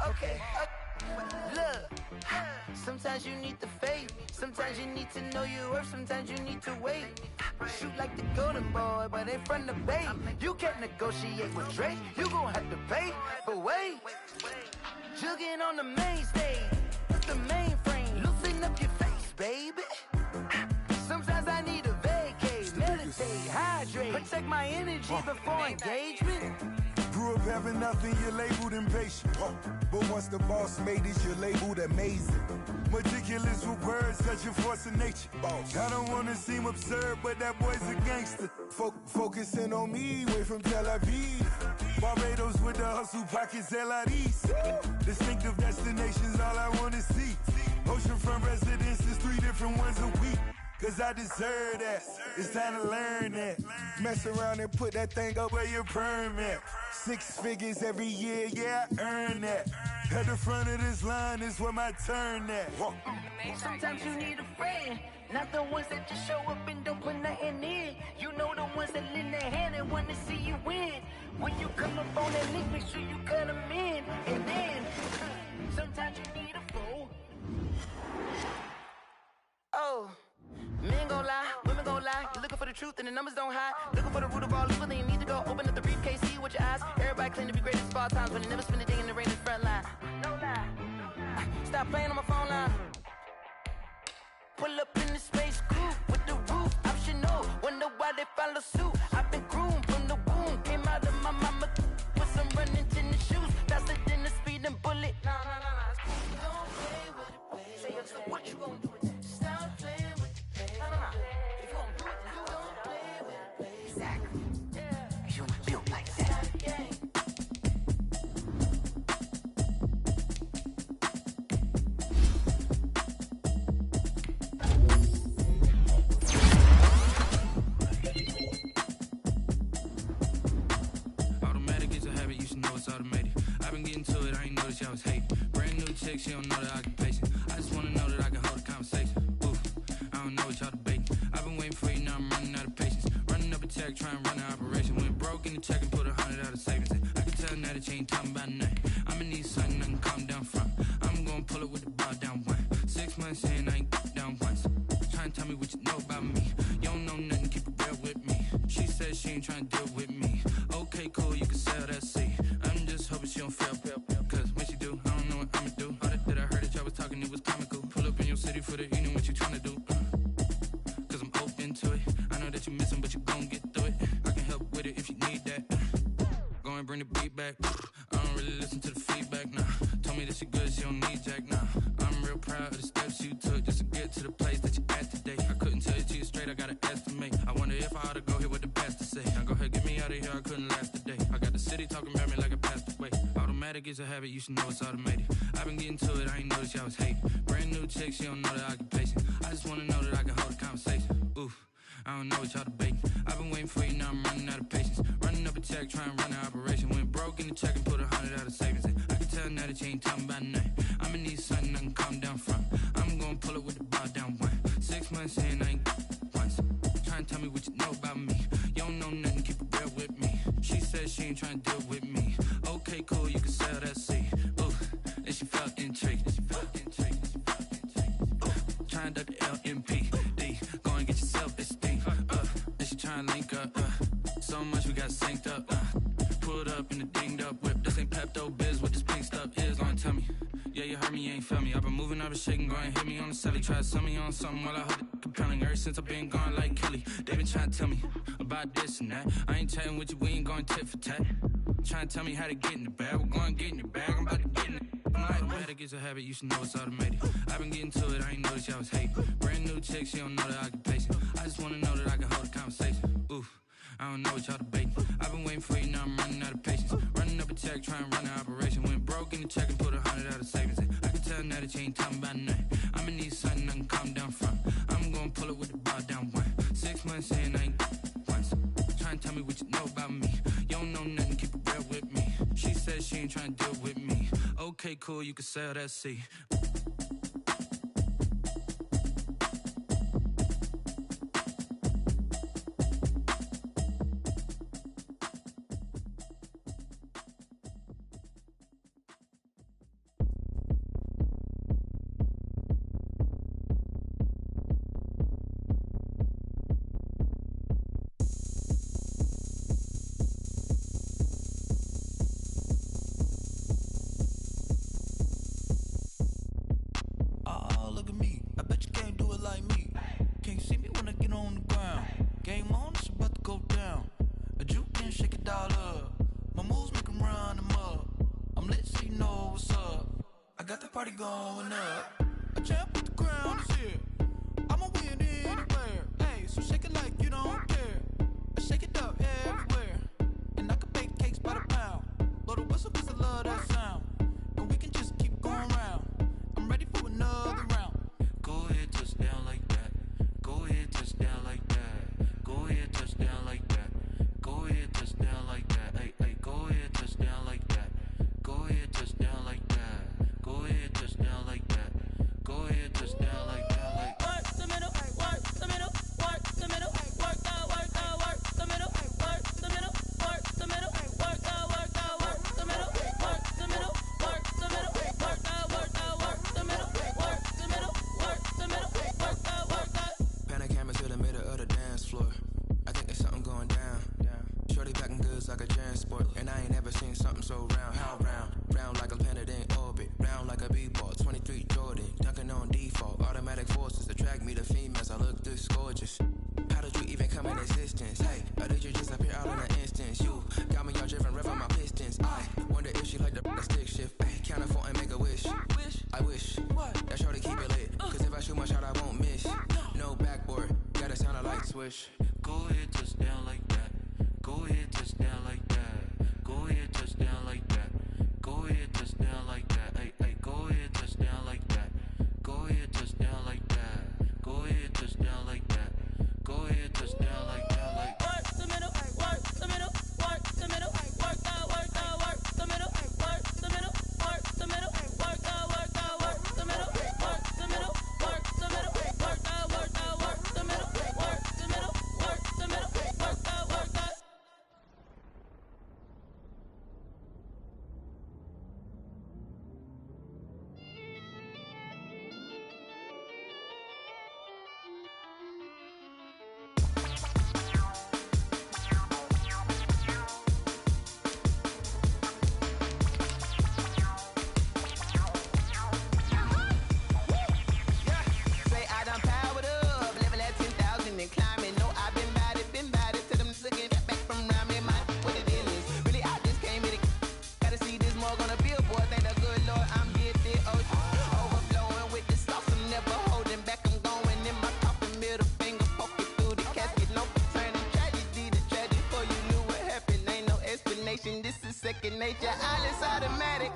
Okay. Look, sometimes you need the faith. Sometimes you need to know your worth. Sometimes you need to wait. Shoot like the golden boy, but ain't from the bay. You can't negotiate with Drake. You gon' have to pay. But wait, jugging on the main stage. It's the mainframe. Loosen up your face, baby. Sometimes I need a vacate, meditate, hydrate, protect my energy before engagement. Grew up having nothing, you're labeled impatient. But once the boss made it, you're labeled amazing. Meticulous with words, such a force of nature. I don't want to seem absurd, but that boy's a gangster. Focusing on me, way from Tel Aviv. Barbados with the hustle pockets, LIDs. Distinctive destinations, all I want to see. Oceanfront residences, 3 different ones a week. Cause I deserve that, it's time to learn that. Mess around and put that thing up where your permit. 6 figures every year, yeah, I earn that. At the front of this line is where my turn at. Sometimes you need a friend, not the ones that just show up and don't put nothing in. You know the ones that lend their hand and want to see you win. When you come up on that link, make sure you cut them in. And then, sometimes you need a foe. Oh. Men gon' lie, women gon' lie. You're looking for the truth and the numbers don't hide. Looking for the root of all evil, then you need to go open up the briefcase, see with your eyes. Everybody claim to be greatest of all times, but they never spend a day in the rain in the front line. No lie. Stop playing on my phone line. Pull up in the space coupe with the roof optional. Wonder why they follow suit. I've been groomed from the womb. Came out of my mama with some running tennis shoes. Faster than the speeding bullet. No. Don't play with it, baby. Say so what you gon' do with it? Stop playing with it. If you gon' do it, then don't play with it, baby. Exactly. Yeah. You built like that. Automatic is a habit, you should know it's automated. I've been getting to it, I ain't noticed y'all was hating. Brand new chick, she don't know the occupation. I just wanna know that I can hold a conversation. Ooh, I don't know what y'all debating. I've been waiting for you, now I'm running out of patience. Running up a check, trying to run an operation. Went broke in the check and put 100 out of savings in. I can tell now that you ain't talking about nothing. I'ma need something I can calm down from. I'm gonna pull it with the bar down one. 6 months in, I ain't down once. Trying to tell me what you know about me. You don't know nothing, keep it real with me. She said she ain't trying to deal with me. Okay, cool, you can sell that seat. I'm just hoping she don't fail. Cause when she do, I don't know what I'ma do. All that I heard that y'all was talking, it was comical. Pull up in your city for the evening, what you trying to do? Cause I'm open to it. I know that you missing, but you gon' get through it. I can help with it if you need that. Go and bring the beat back. I don't really listen to the feedback, nah. Told me that she good, she don't need jack, nah. I'm real proud of the steps you took just to get to the place that you at today. I couldn't tell you to you straight, I gotta estimate. I wonder if I ought to go here with the pastor say. Now go ahead, get me out of here, I couldn't last a day. I got the city talking about me like I passed away. Automatic is a habit, you should know it's automated. I've been getting to it, I ain't noticed y'all was hating. Brand new chick, she don't know the occupation. I just wanna know that I can hold a conversation. Oof, I don't know what y'all debating. I've been waiting for you, now I'm running out of patience. Running up a check, trying to run an operation. Went broke in the check and put 100 out of savings in. I can tell now that you ain't talking about nothing. I'ma need something I can calm down from. I'm gonna pull it with the bar down one. 6 months in, I ain't once. Trying to tell me what you know about me. You don't know nothing, keep it real with me. She said she ain't trying to deal with me. Okay, cool, you can sell that seat. Ooh, and she felt intrigued. Trying to duck the LMPD. Go and get your self-esteem. And she trying to link up. So much we got synced up. Pulled up in the dinged up whip. This ain't Pepto-Biz, what this pink stuff is. Go and tell me. Yeah, you heard me, you ain't felt me. I've been moving, I've been shaking. Go and hit me on the celly. Try to sell me on something while I hold it compelling. Ever since I've been gone like Kelly. They been trying to tell me about this and that. I ain't chatting with you, we ain't going tit for tat. Trying to tell me how to get in the bag. We're going to get in the bag, I'm about to get in it. Automatic is a habit, you should know it's automated. I've been getting to it, I ain't noticed y'all was hating. Brand new chick, she don't know the occupation. I just wanna know that I can hold a conversation. Oof, I don't know what y'all debating. I've been waiting for you, now I'm running out of patience. Running up a check, trying to run an operation. Went broke in the check and put 100 out of savings in. I can tell now that you ain't talking about nothing. I'ma need something I can calm down from. I'm gonna pull it with the bar down one. 6 months in, I ain't once. Trying to tell me what you know about me. You don't know nothing, keep it real with me. She said she ain't trying to deal with me. Okay, cool, you can sell that seat. second nature. All is automatic.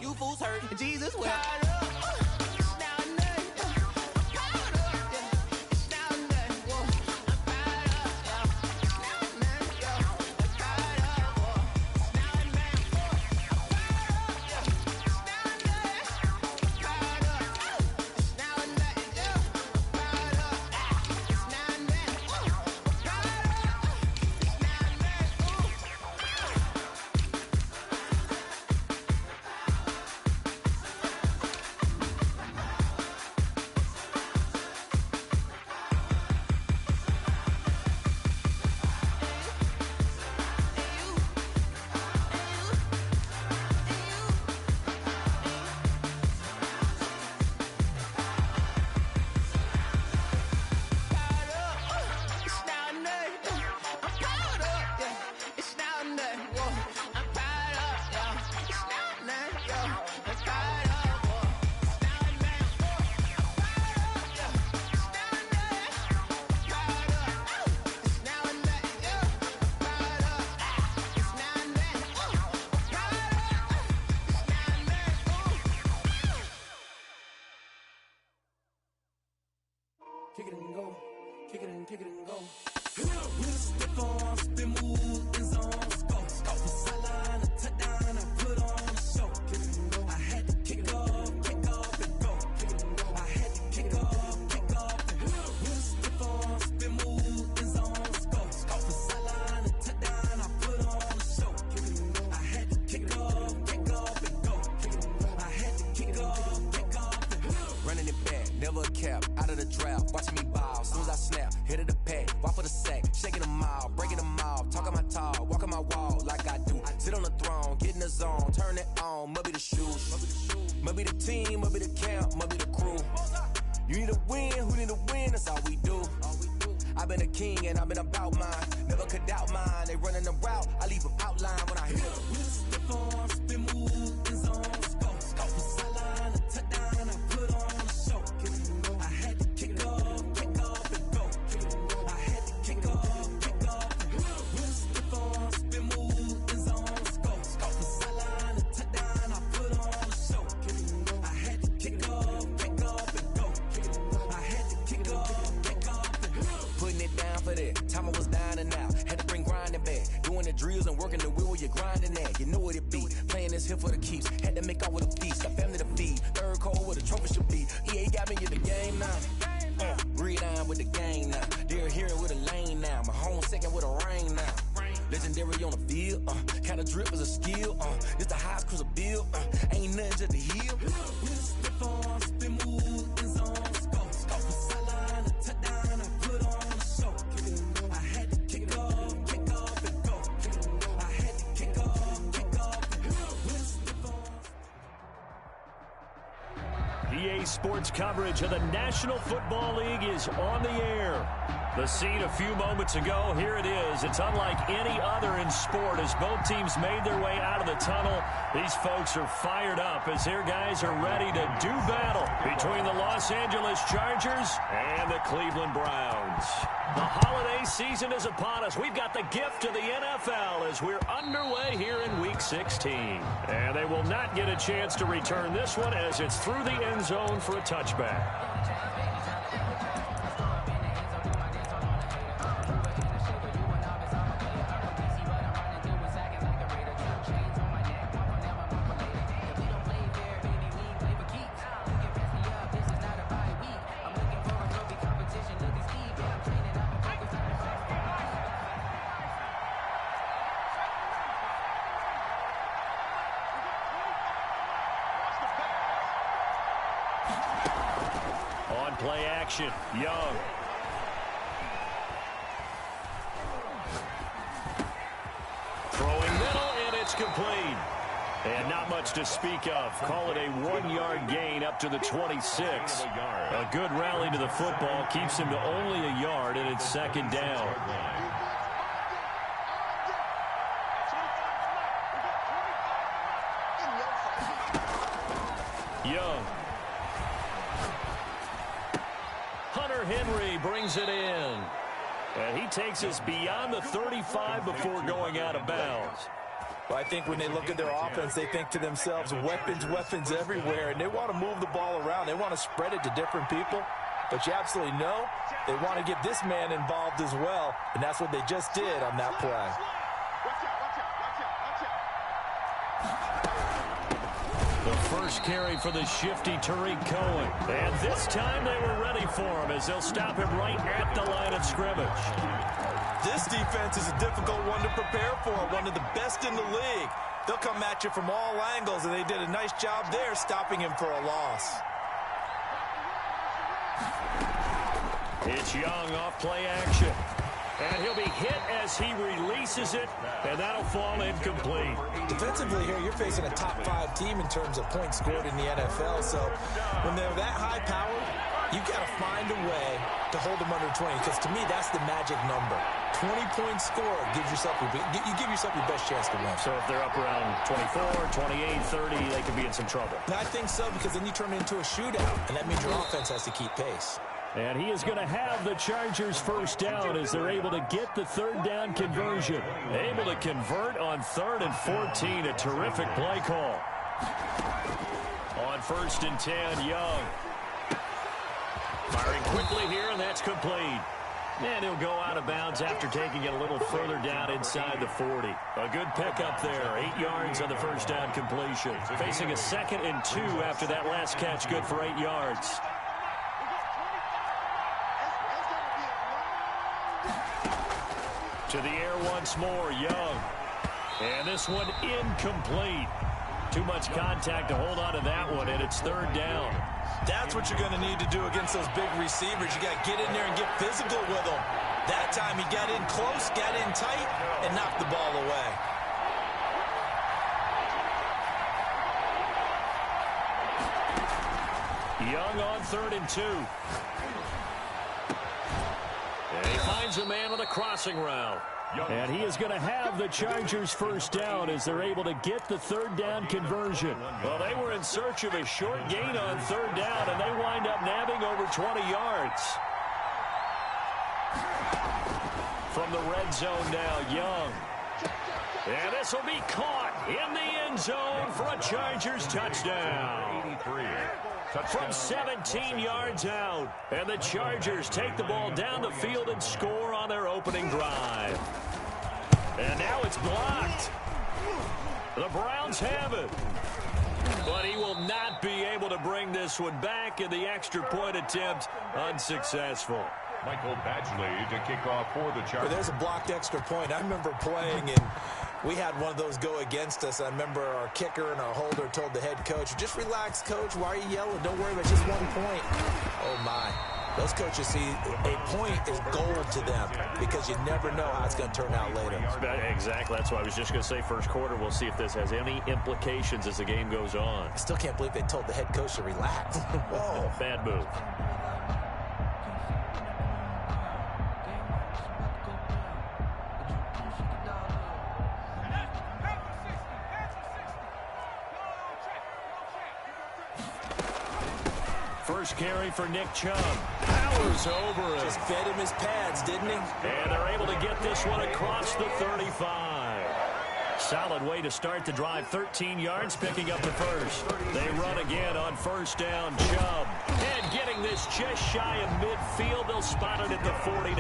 You fools hurt. Jesus will. Kick it and go. Kick it and go. With stiff arms, spin move, in zones, go. Off the sideline, a touchdown, I put on a show. I had to kick off and go. I had to kick off and go. With stiff arms, spin move, in zones, go. Off the sideline, a touchdown, I put on a show. I had to kick off and go. I had to kick off and go. Running it back, never a cap, out of the draft, watching me ball, soon as I snap, hit of the pack, walk for the sack, shaking them all, breaking them all, talking my talk, walking my wall like I do, sit on the throne, get in the zone, turn it on, must be the shoes, must be the team, must be the camp, must be the crew, you need a win, who need a win, that's all we do, I've been a king and I've been about mine, never could doubt mine, they running the route, I leave them outline when I hit them. With a stiff arm, spin move, in zones, go. Off the sideline, a touchdown, I put on a show. I had to kick off and go. I had to kick off and go. With a stiff arm, spin move, in zones, go. Off the sideline, a touchdown, I put on a show. I had to kick off and go. I had to kick off and go. Putting it down for that, time I was down and out, had to bring grinding back, doing the drills and working the wheel where you're grinding at, you know what it be, playing this here for the keeps, had to make out with a feast, got family to feed, third cold where the trophy should be, EA got me in the game now, breathe down with the game now, they're here with a lane now, my home second with a rain now, legendary on the field, kinda drip is a skill, it's the highest cruiser bill, ain't nothing just the hill. With a stiff arm, spin move, in zones, go. Off the sideline, a touchdown, I put on a show. I had to kick off and go. I had to kick off and go. With a stiff arm. EA Sports coverage of the National Football League is on the air. The scene a few moments ago, here it is. It's unlike any other in sport as both teams made their way out of the tunnel. These folks are fired up as their guys are ready to do battle between the Los Angeles Chargers and the Cleveland Browns. The holiday season is upon us. We've got the gift of the NFL as we're underway here in Week 16. And they will not get a chance to return this one as it's through the end zone for a touchback. play action. Young. Throwing middle, and it's complete. And not much to speak of. Call it a 1-yard gain up to the 26. A good rally to the football keeps him to only a yard, and it's second down. Young. Hunter Henry brings it in. And he takes us beyond the 35 before going out of bounds. Well, I think when they look at their offense, they think to themselves, weapons, weapons everywhere, and they want to move the ball around. They want to spread it to different people. But you absolutely know they want to get this man involved as well, and that's what they just did on that play. The first carry for the shifty Tariq Cohen. And this time they were ready for him as they'll stop him right at the line of scrimmage. This defense is a difficult one to prepare for, one of the best in the league. They'll come at you from all angles, and they did a nice job there stopping him for a loss. It's Young off play action. And he'll be hit as he releases it, and that'll fall incomplete. Defensively here, you're facing a top-5 team in terms of points scored in the NFL, so when they're that high-powered, you've got to find a way to hold them under 20, because to me, that's the magic number. 20-point score gives yourself you give yourself your best chance to win. So if they're up around 24, 28, 30, they could be in some trouble. I think so, because then you turn it into a shootout, and that means your offense has to keep pace. And he is going to have the Chargers first down as they're able to get the third down conversion. Able to convert on 3rd and 14. A terrific play call. On 1st and 10, Young. Firing quickly here, and that's complete. And he'll go out of bounds after taking it a little further down inside the 40. A good pickup there. 8 yards on the first down completion. Facing a 2nd and 2 after that last catch. Good for 8 yards. To the air once more, Young. And this one incomplete. Too much contact to hold on to that one, and it's 3rd down. That's what you're going to need to do against those big receivers. You got to get in there and get physical with them. That time he got in close, got in tight, and knocked the ball away. Young on 3rd and 2. And he finds a man on a crossing route. And he is going to have the Chargers first down as they're able to get the third down conversion. Well, they were in search of a short gain on 3rd down, and they wind up nabbing over 20 yards. From the red zone now, Young. And this will be caught in the end zone for a Chargers touchdown. 83. From 17 yards out. And the Chargers take the ball down the field and score on their opening drive. And now it's blocked. The Browns have it. But he will not be able to bring this one back, and the extra point attempt unsuccessful. Michael Badgley to kick off for the Chargers. There's a blocked extra point. I remember playing, and we had one of those go against us. I remember our kicker and our holder told the head coach, just relax, coach. Why are you yelling? Don't worry about just 1 point. Oh, my. Those coaches see a point is gold to them because you never know how it's going to turn out later. Exactly. That's what I was just going to say. First quarter, we'll see if this has any implications as the game goes on. I still can't believe they told the head coach to relax. Whoa. Bad move. First carry for Nick Chubb. Powers over it. Just fed him his pads, didn't he? And they're able to get this one across the 35. Solid way to start the drive. 13 yards, picking up the first. They run again on 1st down. Chubb. And getting this just shy of midfield. They'll spot it at the 49.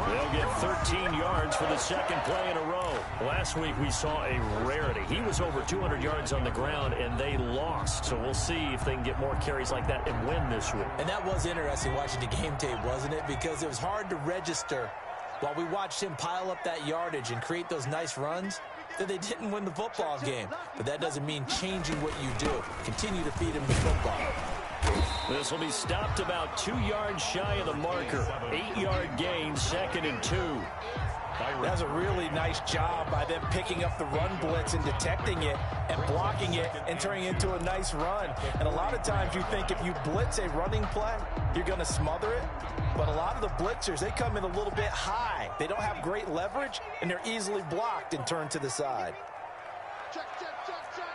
They'll get 13 yards for the 2nd play in a row. Last week we saw a rarity. He was over 200 yards on the ground, and they lost. So we'll see if they can get more carries like that and win this week. And that was interesting watching the game tape, wasn't it? Because it was hard to register while we watched him pile up that yardage and create those nice runs that they didn't win the football game. But that doesn't mean changing what you do. Continue to feed him the football. This will be stopped about 2 yards shy of the marker. 8-yard gain, 2nd and 2. That's a really nice job by them picking up the run blitz and detecting it and blocking it and turning it into a nice run. And a lot of times you think if you blitz a running play, you're going to smother it. But a lot of the blitzers, they come in a little bit high. They don't have great leverage, and they're easily blocked and turned to the side. Check, check, check, check.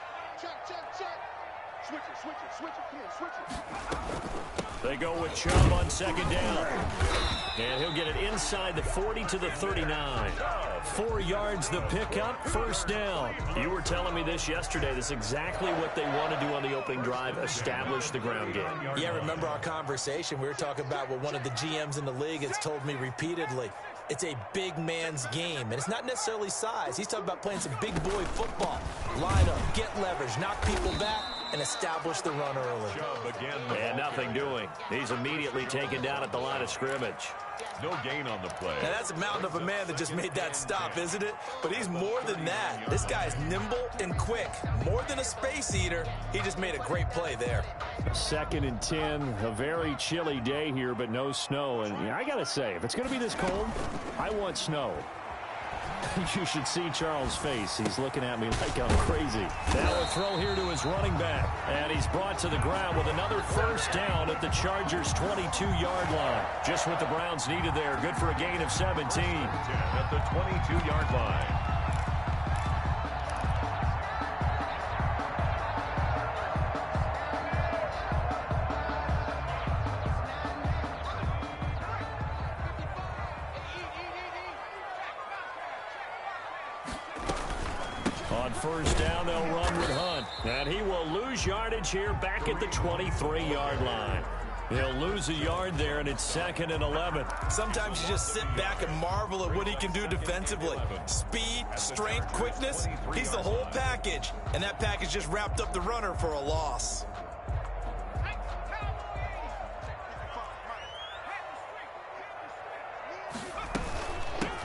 Check, check, check. Switch it, switch it, switch it. Come on, switch it. They go with Chubb on 2nd down. And he'll get it inside the 40 to the 39. 4 yards the pickup, 1st down. You were telling me this yesterday. This is exactly what they want to do on the opening drive, establish the ground game. Yeah, remember our conversation? We were talking about what one of the GMs in the league has told me repeatedly. It's a big man's game, and it's not necessarily size. He's talking about playing some big boy football. Line up, get leverage, knock people back, and establish the run early. And nothing doing. He's immediately taken down at the line of scrimmage. No gain on the play. Now that's a mountain of a man that just made that stop, isn't it? But he's more than that. This guy's nimble and quick. More than a space eater. He just made a great play there. 2nd and 10. A very chilly day here, but no snow. And I got to say, if it's going to be this cold, I want snow. You should see Charles' face. He's looking at me like I'm crazy. Now a throw here to his running back. And he's brought to the ground with another 1st down at the Chargers' 22-yard line. Just what the Browns needed there. Good for a gain of 17. At the 22-yard line. On 1st down, they'll run with Hunt. And he will lose yardage here back at the 23-yard line. He'll lose a yard there, and it's 2nd and 11. Sometimes you just sit back and marvel at what he can do defensively. Speed, strength, quickness, he's the whole package. And that package just wrapped up the runner for a loss.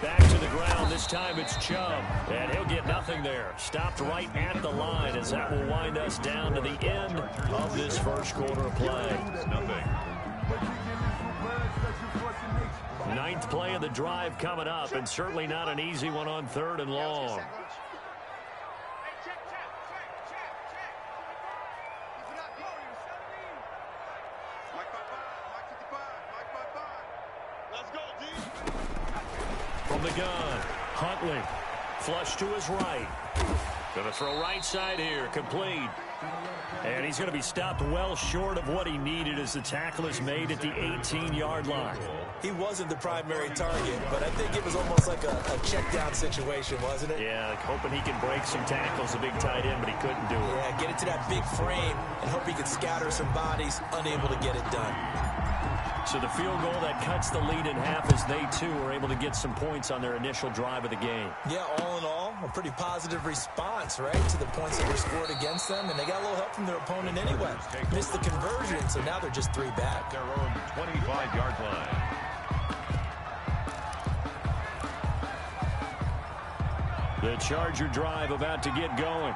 Back to the ground. This time it's Chubb. And he'll get nothing there. Stopped right at the line as that will wind us down to the end of this 1st quarter of play. Nothing. 9th play of the drive coming up, and certainly not an easy one on 3rd and long. From the gun, Huntley, flush to his right. Going to throw right side here, complete. And he's going to be stopped well short of what he needed as the tackle is made at the 18-yard line. He wasn't the primary target, but I think it was almost like a check-down situation, wasn't it? Yeah, like hoping he can break some tackles, a big tight end, but he couldn't do it. Yeah, get it to that big frame and hope he could scatter some bodies, unable to get it done. So the field goal that cuts the lead in half as they, too, were able to get some points on their initial drive of the game. Yeah, all in all, a pretty positive response, right, to the points that were scored against them, and they got a little help from their opponent anyway. Missed the conversion, so now they're just 3 back. Their own 25-yard line. The Charger drive about to get going.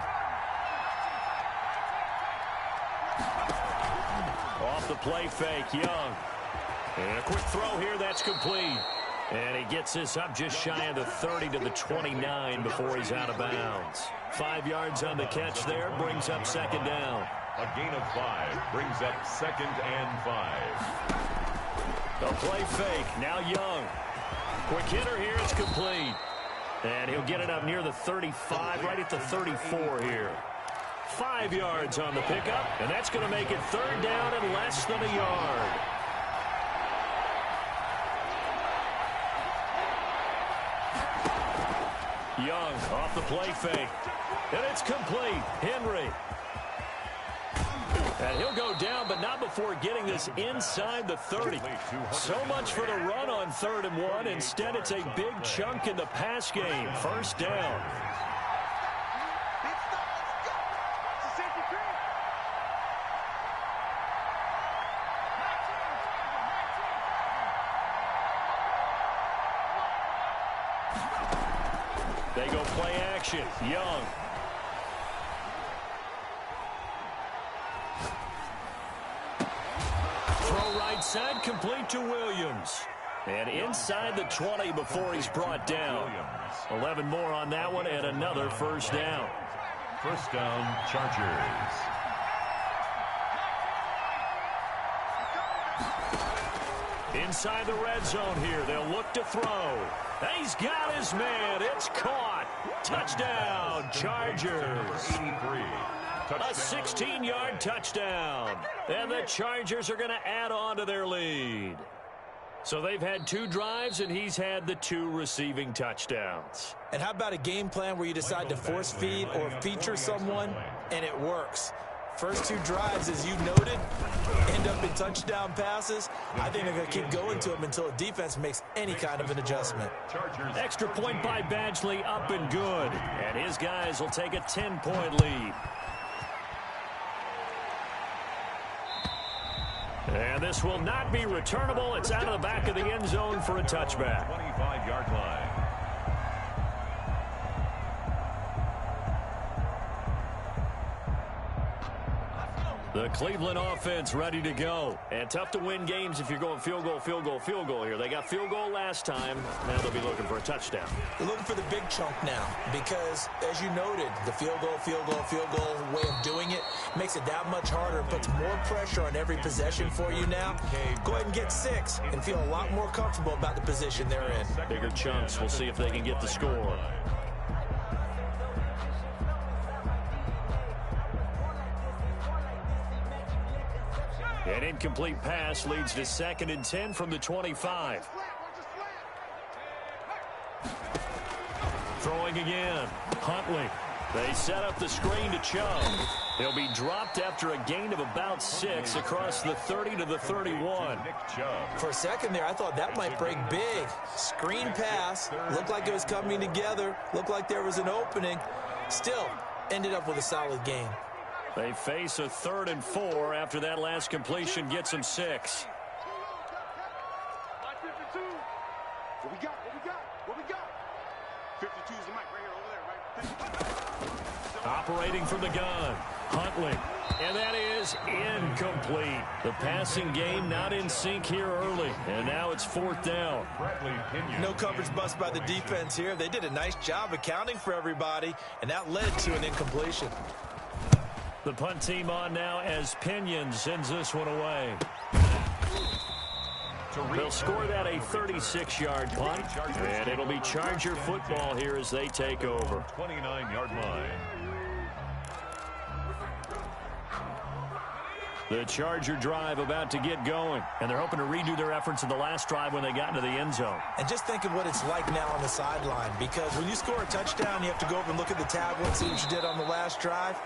Off the play fake, Young. And a quick throw here, that's complete. And he gets this up just shy of the 30 to the 29 before he's out of bounds. 5 yards on the catch there, brings up 2nd down. A gain of 5 brings up 2nd and 5. The play fake, now Young. Quick hitter here, it's complete. And he'll get it up near the 35, right at the 34 here. 5 yards on the pickup, and that's going to make it 3rd down and less than a yard. Young off the play fake, and it's complete. Henry. And he'll go down, but not before getting this inside the 30. So much for the run on 3rd and 1. Instead, it's a big chunk in the pass game. 1st down. They go play action. Young. outside, complete to Williams. And inside the 20 before he's brought down. 11 more on that one and another first down. First down, Chargers. Inside the red zone here. They'll look to throw. He's got his man. It's caught. Touchdown, Chargers. 83. A 16-yard touchdown. And the Chargers are going to add on to their lead. So they've had 2 drives, and he's had the 2 receiving touchdowns. And how about a game plan where you decide to force feed or feature someone, and it works? First 2 drives, as you noted, end up in touchdown passes. I think they're going to keep going to them until a defense makes any kind of an adjustment. Extra point by Badgley, up and good. And his guys will take a 10-point lead. And this will not be returnable. It's out of the back of the end zone for a touchback. 25-yard line. The Cleveland offense ready to go. And tough to win games if you're going field goal, field goal, field goal here. They got field goal last time. Now they'll be looking for a touchdown. They're looking for the big chunk now because, as you noted, the field goal way of doing it makes it that much harder. It puts more pressure on every possession for you now. Go ahead and get 6 and feel a lot more comfortable about the position they're in. Bigger chunks. We'll see if they can get the score. An incomplete pass leads to 2nd and 10 from the 25. Throwing again. Huntley. They set up the screen to Chubb. He'll be dropped after a gain of about 6 across the 30 to the 31. For a second there, I thought that might break big. Screen pass. Looked like it was coming together. Looked like there was an opening. Still, ended up with a solid gain. They face a 3rd and 4 after that last completion gets them 6. What we got? 52's the mic right here, over there, right? Operating from the gun. Huntley. And that is incomplete. The passing game not in sync here early. And now it's 4th down. No coverage bust by the defense here. They did a nice job accounting for everybody, and that led to an incompletion. The punt team on now as Pinion sends this one away. They'll score that a 36-yard punt, and it'll be Charger football here as they take over. 29-yard line. The Charger drive about to get going, and they're hoping to redo their efforts in the last drive when they got into the end zone. And just think of what it's like now on the sideline, because when you score a touchdown, you have to go over and look at the tablet and see what you did on the last drive.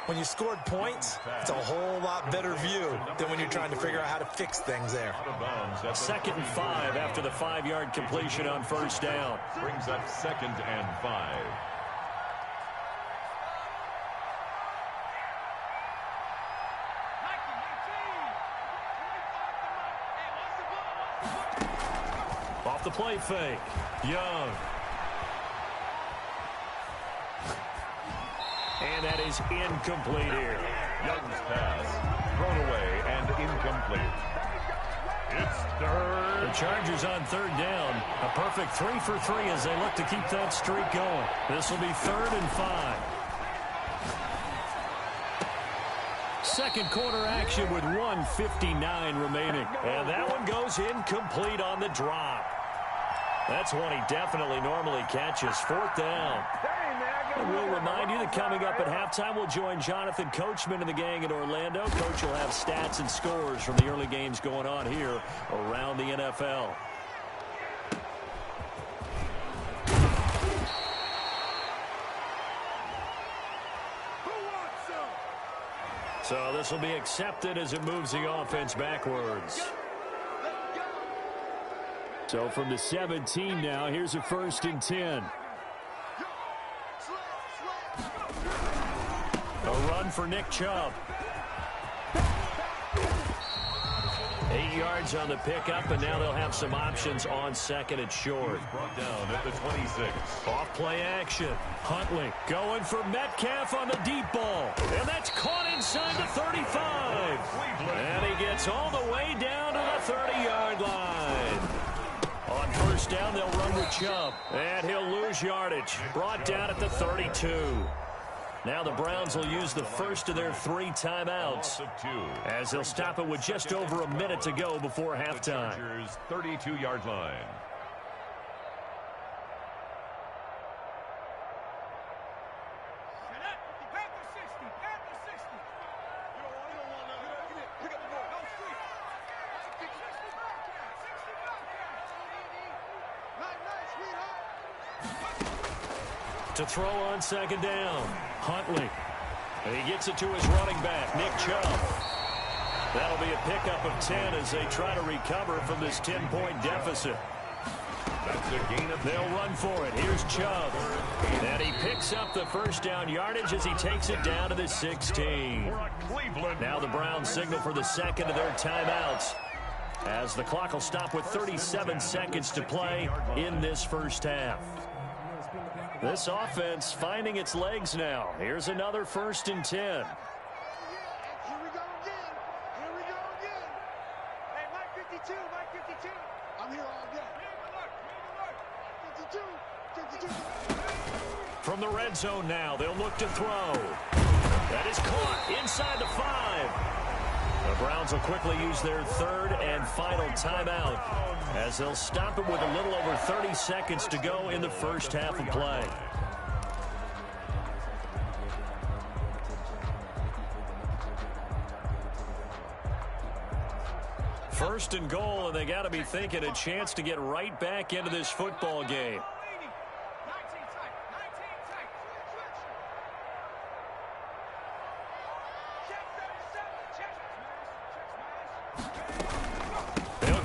When you scored points, it's a whole lot better view than when you're trying to figure out how to fix things there. 2nd and 5 after the 5-yard completion on 1st down. Brings up 2nd and 5. Off the play fake. Young. And that is incomplete here. Young's pass thrown away and incomplete. It's 3rd. The Chargers on 3rd down. A perfect 3 for 3 as they look to keep that streak going. This will be 3rd and 5. 2nd quarter action with 1:59 remaining. And that one goes incomplete on the drop. That's one he definitely normally catches. 4th down. And we'll remind you that coming up at halftime, we'll join Jonathan Coachman and the gang in Orlando. Coach will have stats and scores from the early games going on here around the NFL. So this will be accepted as it moves the offense backwards. So from the 17 now, here's a 1st and 10. A run for Nick Chubb. 8 yards on the pickup, and now they'll have some options on second and short. Brought down at the 26. Off play action. Huntley going for Metcalf on the deep ball. And that's caught inside the 35. And he gets all the way down to the 30-yard line. On first down, they'll run with Chubb. And he'll lose yardage. Brought down at the 32. Now the Browns will use the first of their 3 timeouts as they'll stop it with just over a minute to go before halftime. The Chargers' 32-yard line. To throw on second down, Huntley. And he gets it to his running back, Nick Chubb. That'll be a pickup of 10 as they try to recover from this 10-point deficit. That's a gain of 10. They'll run for it. Here's Chubb. And he picks up the first down yardage as he takes it down to the 16. Now the Browns signal for the second of their timeouts, as the clock will stop with 37 seconds to play in this first half. This offense finding its legs now. Here's another 1st and 10. Here we go again. Here we go again. Hey, Mike 52, Mike 52. I'm here all day. 52, 52. From the red zone now, they'll look to throw. That is caught inside the 5. The Browns will quickly use their 3rd and final timeout as they'll stop it with a little over 30 seconds to go in the first half of play. First and goal, and they got to be thinking a chance to get right back into this football game.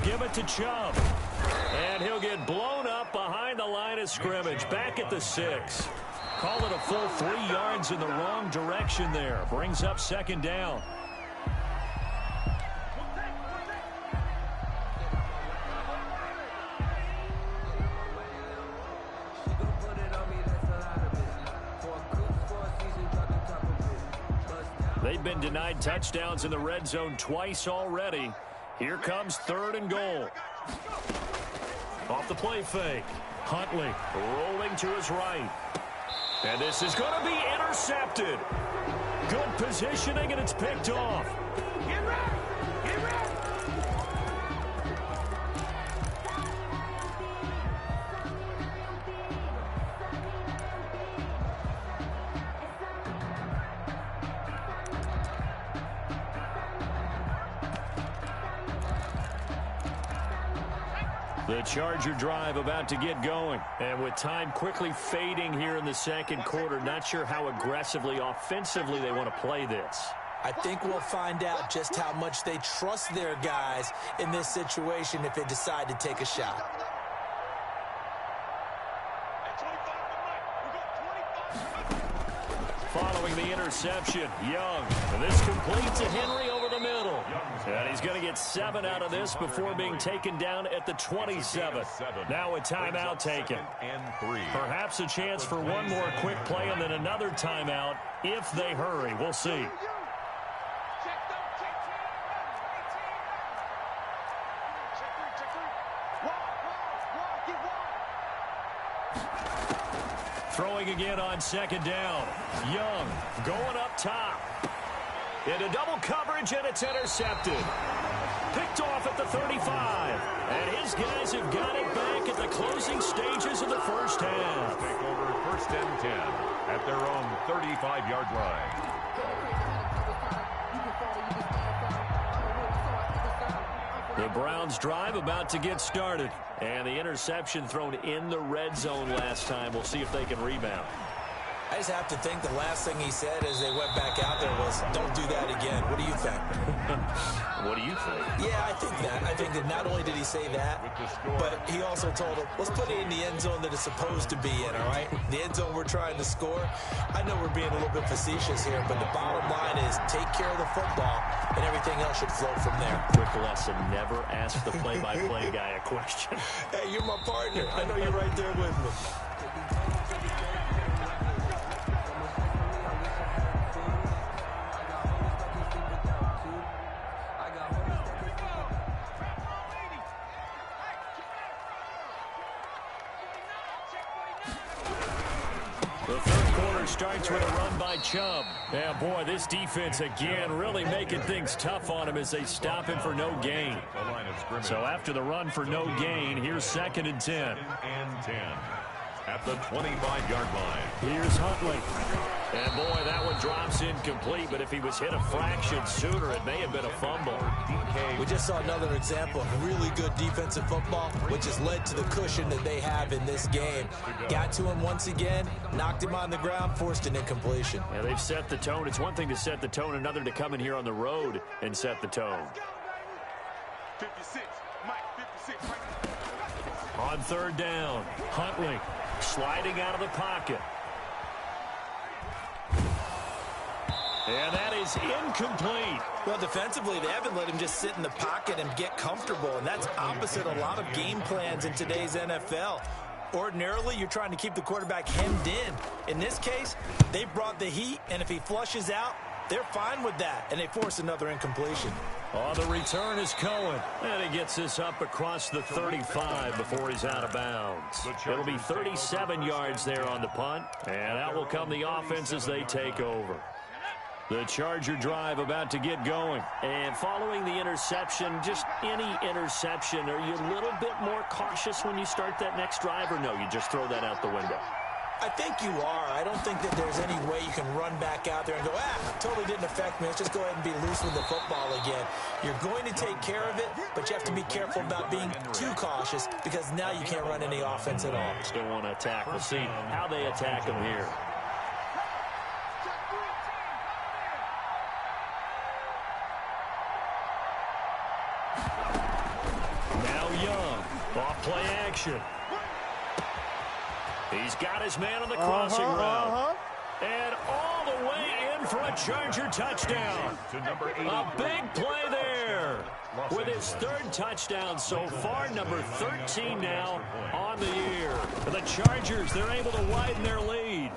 Give it to Chubb. And he'll get blown up behind the line of scrimmage. Back at the 6. Call it a full 3 yards in the wrong direction there. Brings up second down. They've been denied touchdowns in the red zone twice already. Here comes 3rd and goal. Off the play fake. Huntley rolling to his right. And this is going to be intercepted. Good positioning, and it's picked off. Get ready! Get ready! The Charger drive about to get going. And with time quickly fading here in the second quarter, not sure how aggressively, offensively they want to play this. I think we'll find out just how much they trust their guys in this situation if they decide to take a shot. Following the interception, Young. And this complete to Henry over the middle. And he's going to get 7 out of this before being taken down at the 27. Now a timeout taken. Perhaps a chance for one more quick play and then another timeout if they hurry. We'll see. Throwing again on second down. Young going up top. Into double coverage, and it's intercepted. Picked off at the 35. And his guys have got it back at the closing stages of the first half. Take over 1st and 10 at their own 35-yard line. The Browns drive about to get started. And the interception thrown in the red zone last time. We'll see if they can rebound. I just have to think the last thing he said as they went back out there was, don't do that again. What do you think? What do you think? Yeah, I think that. I think that not only did he say that, but he also told him, let's put it in the end zone that it's supposed to be in, all right? The end zone we're trying to score. I know we're being a little bit facetious here, but the bottom line is take care of the football, and everything else should flow from there. Quick lesson, never ask the play-by-play guy a question. Hey, you're my partner. I know you're right there with me. The third quarter starts with a run by Chubb. Yeah, boy, this defense again really making things tough on him as they stop him for no gain. So after the run for no gain, here's 2nd and 10. 2nd and 10 at the 25-yard line. Here's Huntley. And boy, that one drops incomplete, but if he was hit a fraction sooner, it may have been a fumble. We just saw another example of really good defensive football, which has led to the cushion that they have in this game. Got to him once again, knocked him on the ground, forced an incompletion. Yeah, they've set the tone. It's one thing to set the tone, another to come in here on the road and set the tone. 56, Mike, 56, right. On 3rd down, Huntley sliding out of the pocket. And that is incomplete. Well, defensively, they haven't let him just sit in the pocket and get comfortable, and that's opposite a lot of game plans in today's NFL. Ordinarily, you're trying to keep the quarterback hemmed in. In this case, they brought the heat, and if he flushes out, they're fine with that, and they force another incompletion. On the return is Cohen, and he gets this up across the 35 before he's out of bounds. It'll be 37 yards there on the punt, and out will come the offense as they take over. The Charger drive about to get going. And following the interception, just any interception, are you a little bit more cautious when you start that next drive, or no, you just throw that out the window? I think you are. I don't think that there's any way you can run back out there and go, totally didn't affect me. Let's just go ahead and be loose with the football again. You're going to take care of it, but you have to be careful about being too cautious because now you can't run any offense at all. Still want to attack. We'll see how they attack him here. Off play action. He's got his man on the crossing route. And all the way in for a Charger touchdown. A big play there. With his 3rd touchdown so far, number 13 now on the year. The Chargers, they're able to widen their lead.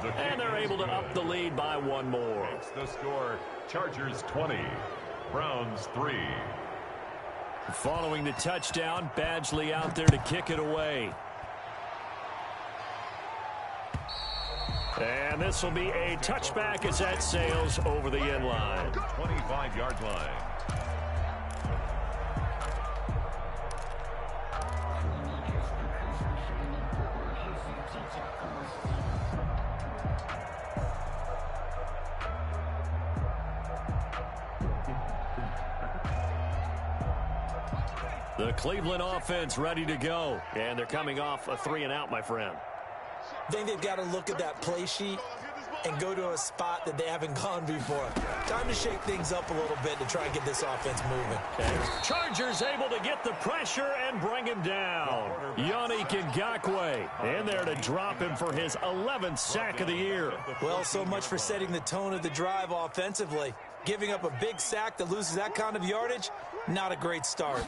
And they're able to up the lead by one more. The score, Chargers 20, Browns 3. Following the touchdown, Badgley out there to kick it away. And this will be a touchback as that sails over the end line. 25-yard line. The Cleveland offense ready to go. And they're coming off a 3-and-out, my friend. I think they've got to look at that play sheet and go to a spot that they haven't gone before. Time to shake things up a little bit to try and get this offense moving. Okay. Chargers able to get the pressure and bring him down. Yannick Ngakoue in there to drop him for his 11th sack of the year. Well, so much for setting the tone of the drive offensively. Giving up a big sack that loses that kind of yardage, not a great start.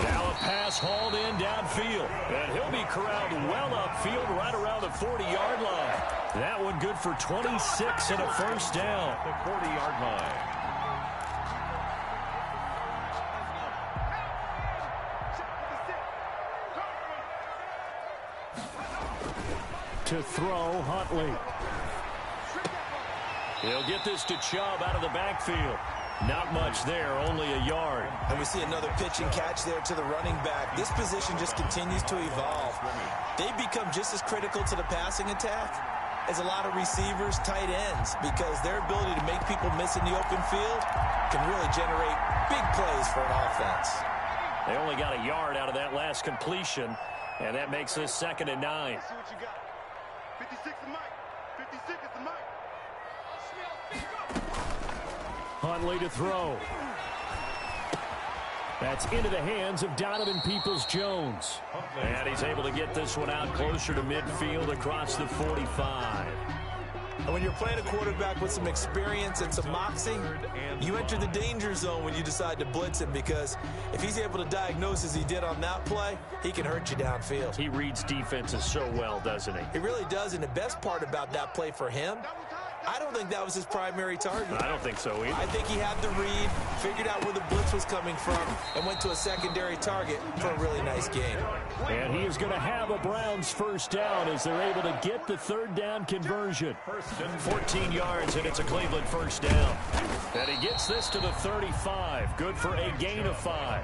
Now a pass hauled in downfield. And he'll be corralled well upfield right around the 40-yard line. That one good for 26 and a first down. The 40-yard line. To throw, Huntley. He'll get this to Chubb out of the backfield. Not much there, only a yard. And we see another pitch and catch there to the running back. This position just continues to evolve. They become just as critical to the passing attack as a lot of receivers, tight ends, because their ability to make people miss in the open field can really generate big plays for an offense. They only got a yard out of that last completion, and that makes this 2nd and 9. See what you got. 56 is Mike. 56 is the Mike. Huntley to throw. That's into the hands of Donovan Peoples-Jones. And he's able to get this one out closer to midfield across the 45. And when you're playing a quarterback with some experience and some moxie, you enter the danger zone when you decide to blitz him, because if he's able to diagnose as he did on that play, he can hurt you downfield. He reads defenses so well, doesn't he? He really does, and the best part about that play for him, I don't think that was his primary target. I don't think so either. I think he had the read, figured out where the blitz was coming from, and went to a secondary target for a really nice game. And he is going to have a Browns first down as they're able to get the 3rd down conversion. 14 yards, and it's a Cleveland first down. And he gets this to the 35. Good for a gain of 5.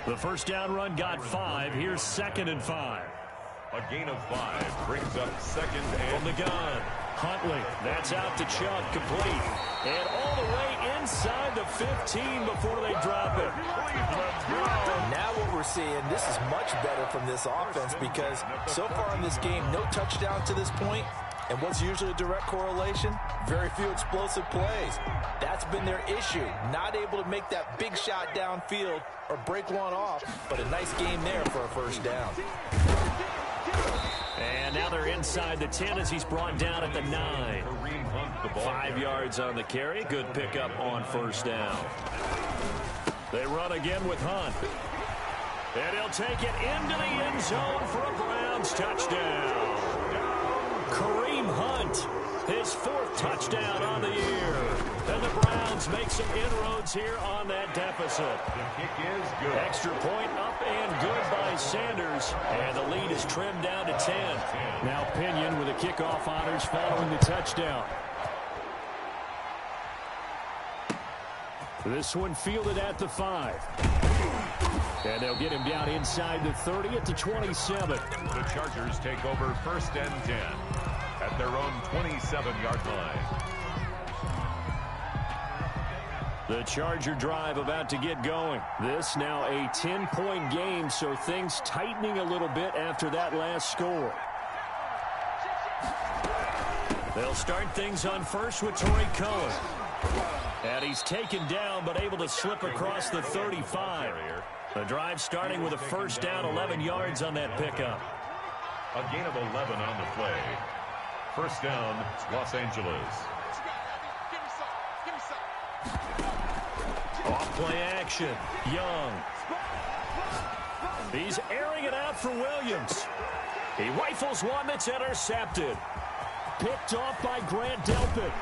The first down run got 5. Here's 2nd and 5. A gain of 5 brings up 2nd and from the gun. Huntley, that's out to Chubb, complete. And all the way inside the 15 before they drop it. Now what we're seeing, this is much better from this offense, because so far in this game, no touchdown to this point. And what's usually a direct correlation? Very few explosive plays. That's been their issue. Not able to make that big shot downfield or break one off, but a nice game there for a first down. And now they're inside the 10 as he's brought down at the 9. 5 yards on the carry. Good pickup on first down. They run again with Hunt. And he'll take it into the end zone for a Browns touchdown. Kareem Hunt, his 4th touchdown on the year. And the Browns make some inroads here on that deficit. the kick is good. Extra point up and good by Sanders. And the lead is trimmed down to 10. Now Pinion with the kickoff honors following the touchdown. This one fielded at the 5. And they'll get him down inside the 30 at the 27. The Chargers take over 1st and 10 at their own 27-yard line. The Charger drive about to get going. This now a 10-point game, so things tightening a little bit after that last score. They'll start things on first with Torrey Cohen. And he's taken down, but able to slip across the 35. The drive starting with a first down, 11 yards on that pickup. A gain of 11 on the play. First down, Los Angeles. Off play action. Young. He's airing it out for Williams. He rifles one that's intercepted. Picked off by Grant Delpit.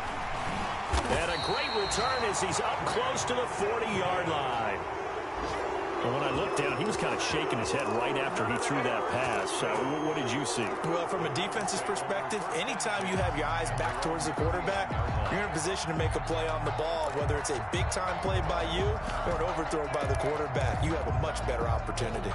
And a great return as he's up close to the 40-yard line. Well, when I looked down, he was kind of shaking his head right after he threw that pass. What did you see? Well, from a defense's perspective, anytime you have your eyes back towards the quarterback, you're in a position to make a play on the ball, whether it's a big-time play by you or an overthrow by the quarterback. You have a much better opportunity.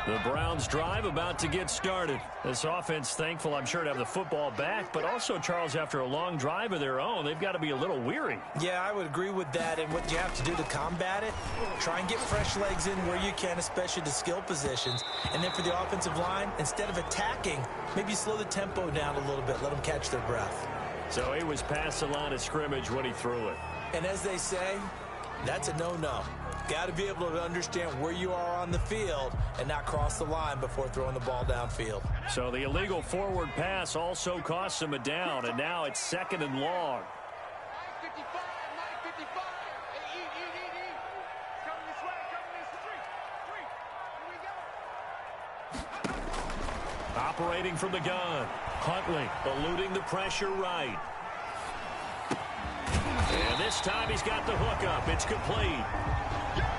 The Browns drive about to get started. This offense thankful, I'm sure, to have the football back, but also, Charles, after a long drive of their own, they've got to be a little weary. Yeah, I would agree with that, and what you have to do to combat it, try and get fresh legs in where you can, especially the skill positions. And then for the offensive line, instead of attacking, maybe slow the tempo down a little bit, let them catch their breath. So he was past the line of scrimmage when he threw it. And as they say, that's a no-no. Got to be able to understand where you are on the field and not cross the line before throwing the ball downfield. So the illegal forward pass also costs him a down, and now it's 2nd and long. Operating from the gun. Huntley eluding the pressure right. And this time he's got the hookup. It's complete.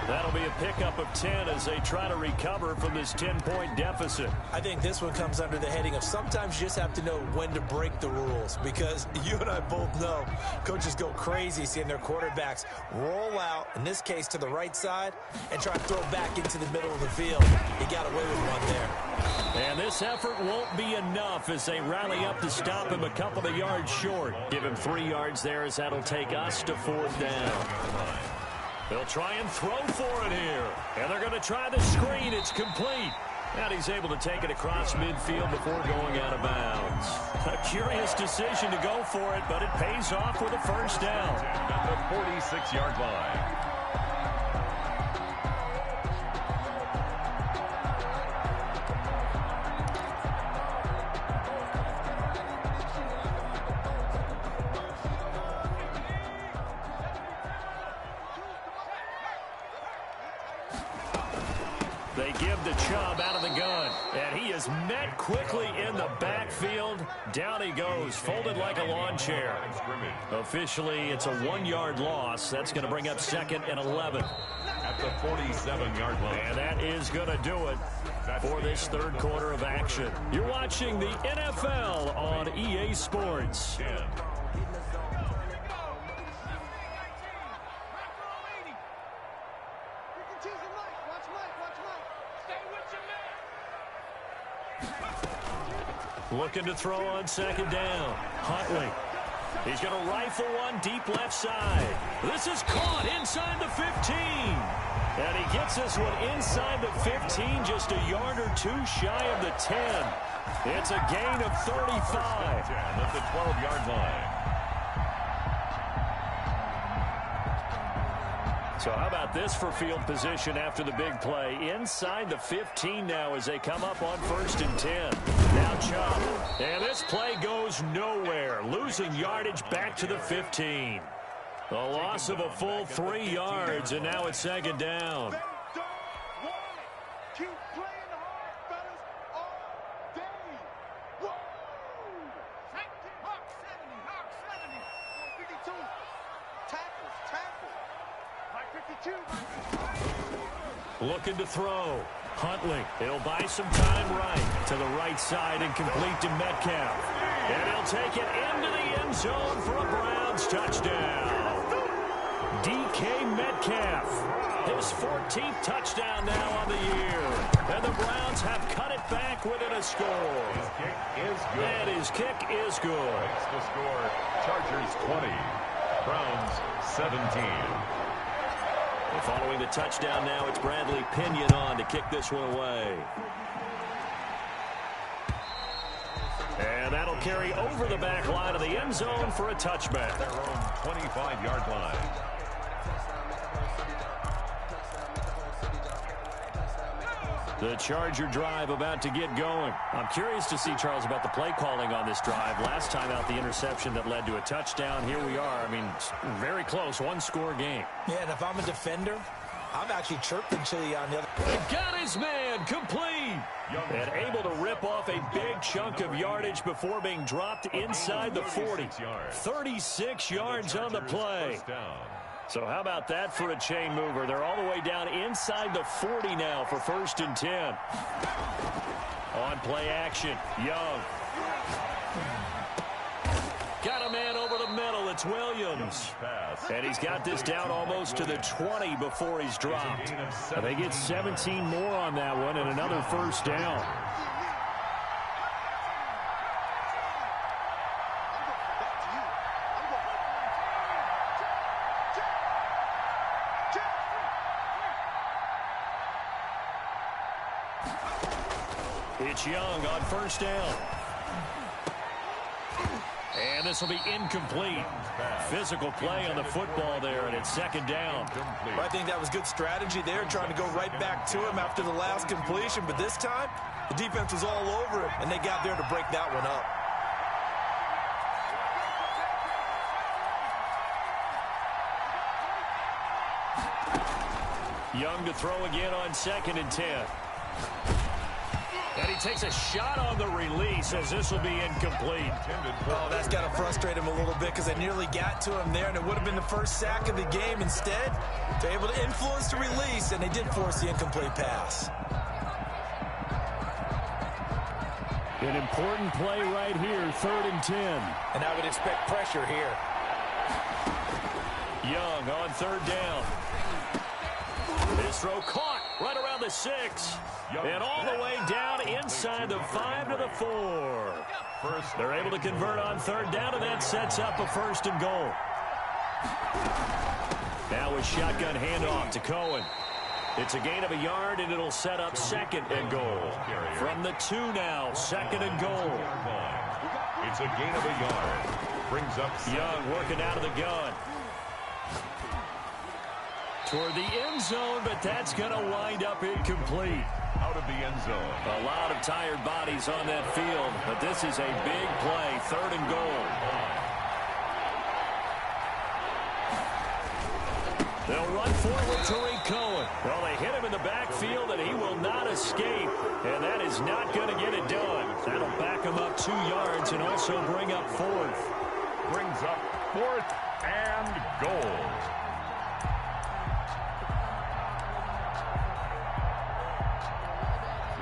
That'll be a pickup of 10 as they try to recover from this 10-point deficit. I think this one comes under the heading of sometimes you just have to know when to break the rules, because you and I both know coaches go crazy seeing their quarterbacks roll out, in this case to the right side, and try to throw back into the middle of the field. He got away with one there. And this effort won't be enough as they rally up to stop him a couple of yards short. Give him 3 yards there as that'll take us to 4th down. They'll try and throw for it here. And they're going to try the screen. It's complete. And he's able to take it across midfield before going out of bounds. A curious decision to go for it, but it pays off with a first down. At the 46-yard line. They give the Chubb out of the gun, and he is met quickly in the backfield. Down he goes, folded like a lawn chair. Officially, it's a 1-yard loss. That's going to bring up 2nd and 11. At the 47-yard line. And that is going to do it for this third quarter of action. You're watching the NFL on EA Sports. 10. Looking to throw on 2nd down. Huntley. He's going to rifle one deep left side. This is caught inside the 15. And he gets this one inside the 15, just a yard or two shy of the 10. It's a gain of 35. At the 12-yard line. So how about this for field position after the big play? Inside the 15 now as they come up on 1st and 10. Now Chubb. And this play goes nowhere. Losing yardage back to the 15. A loss of a full 3 yards, and now it's 2nd down. Keep playing hard, fellas, all day. Whoa! Hawk 70, 52. Tackles. 52. Looking to throw. Huntley. He'll buy some time right to the right side and complete to Metcalf. And he'll take it into the end zone for a Browns touchdown. DK Metcalf. His 14th touchdown now on the year. And the Browns have cut it back within a score. His kick is good. And his kick is good. Makes the score Chargers 20, Browns 17. And following the touchdown now, it's Bradley Pinion on to kick this one away. And that'll carry over the back line of the end zone for a touchback. Their own 25-yard line. The Charger drive about to get going. I'm curious to see, Charles, about the play calling on this drive. Last time out, the interception that led to a touchdown. Here we are. I mean, very close, one-score game. Yeah, and if I'm a defender, I'm actually chirping Chili on the other. Got his man, complete. And able to rip off a big chunk of yardage before being dropped inside the 40. 36 yards on the play. So how about that for a chain mover? They're all the way down inside the 40 now for 1st and 10. On play action, Young. Got a man over the middle. It's Williams. And he's got this down almost to the 20 before he's dropped. I think it's 17 more on that one and another first down. It's Young on first down. And this will be incomplete. Physical play on the football there, and it's 2nd down. I think that was good strategy there, trying to go right back to him after the last completion. But this time, the defense was all over him, and they got there to break that one up. Young to throw again on 2nd and 10. And he takes a shot on the release as this will be incomplete. Oh, that's got to frustrate him a little bit because they nearly got to him there, and it would have been the first sack of the game. Instead, they're able to influence the release, and they did force the incomplete pass. An important play right here, 3rd and 10. And I would expect pressure here. Young on 3rd down. This throw caught right around the 6. And all the way down inside the 5 to the 4. They're able to convert on 3rd down, and that sets up a 1st and goal. Now a shotgun handoff to Cohen. It's a gain of a yard, and it'll set up second and goal. From the 2 now, second and goal. It's a gain of a yard. Brings up Young working out of the gun. Toward the end zone, but that's going to wind up incomplete. Out of the end zone. A lot of tired bodies on that field, but this is a big play, third and goal. They'll run forward to Tariq Cohen. Well, they hit him in the backfield, and he will not escape. And that is not going to get it done. That'll back him up 2 yards and also bring up fourth. Brings up fourth and goal.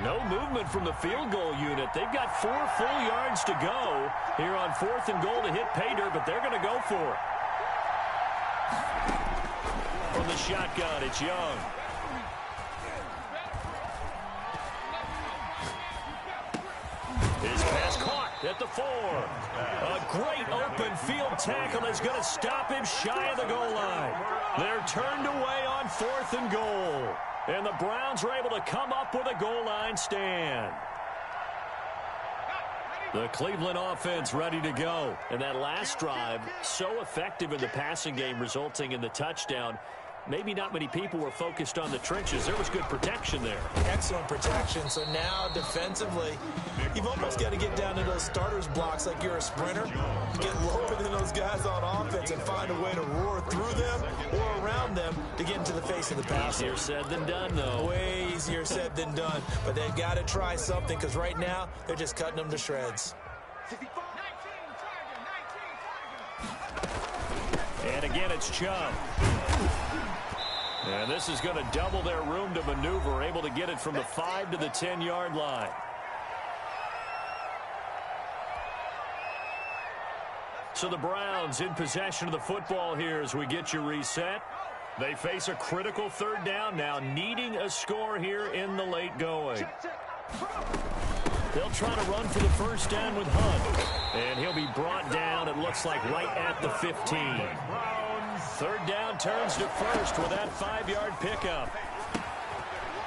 No movement from the field goal unit. They've got 4 full yards to go here on fourth and goal to hit pay dirt, but they're going to go for it. From the shotgun, it's Young. His pass caught at the 4. A great open field tackle is going to stop him shy of the goal line. They're turned away on fourth and goal. And the Browns are able to come up with a goal line stand. The Cleveland offense ready to go. And that last drive, so effective in the passing game, resulting in the touchdown. Maybe not many people were focused on the trenches. There was good protection there. Excellent protection. So now defensively, you've almost got to get down to those starters blocks like you're a sprinter. Get lower than those guys on offense and find a way to roar through them or around them to get into the face of the passer. Easier said than done, though. Way easier said than done. But they've got to try something because right now they're just cutting them to shreds. And again, it's Chubb. And this is going to double their room to maneuver, able to get it from the 5 to the 10-yard line. So the Browns in possession of the football here as we get you reset. They face a critical third down now, needing a score here in the late going. They'll try to run for the first down with Hunt. And he'll be brought down, it looks like, right at the 15. Third down turns to first with that 5-yard pickup.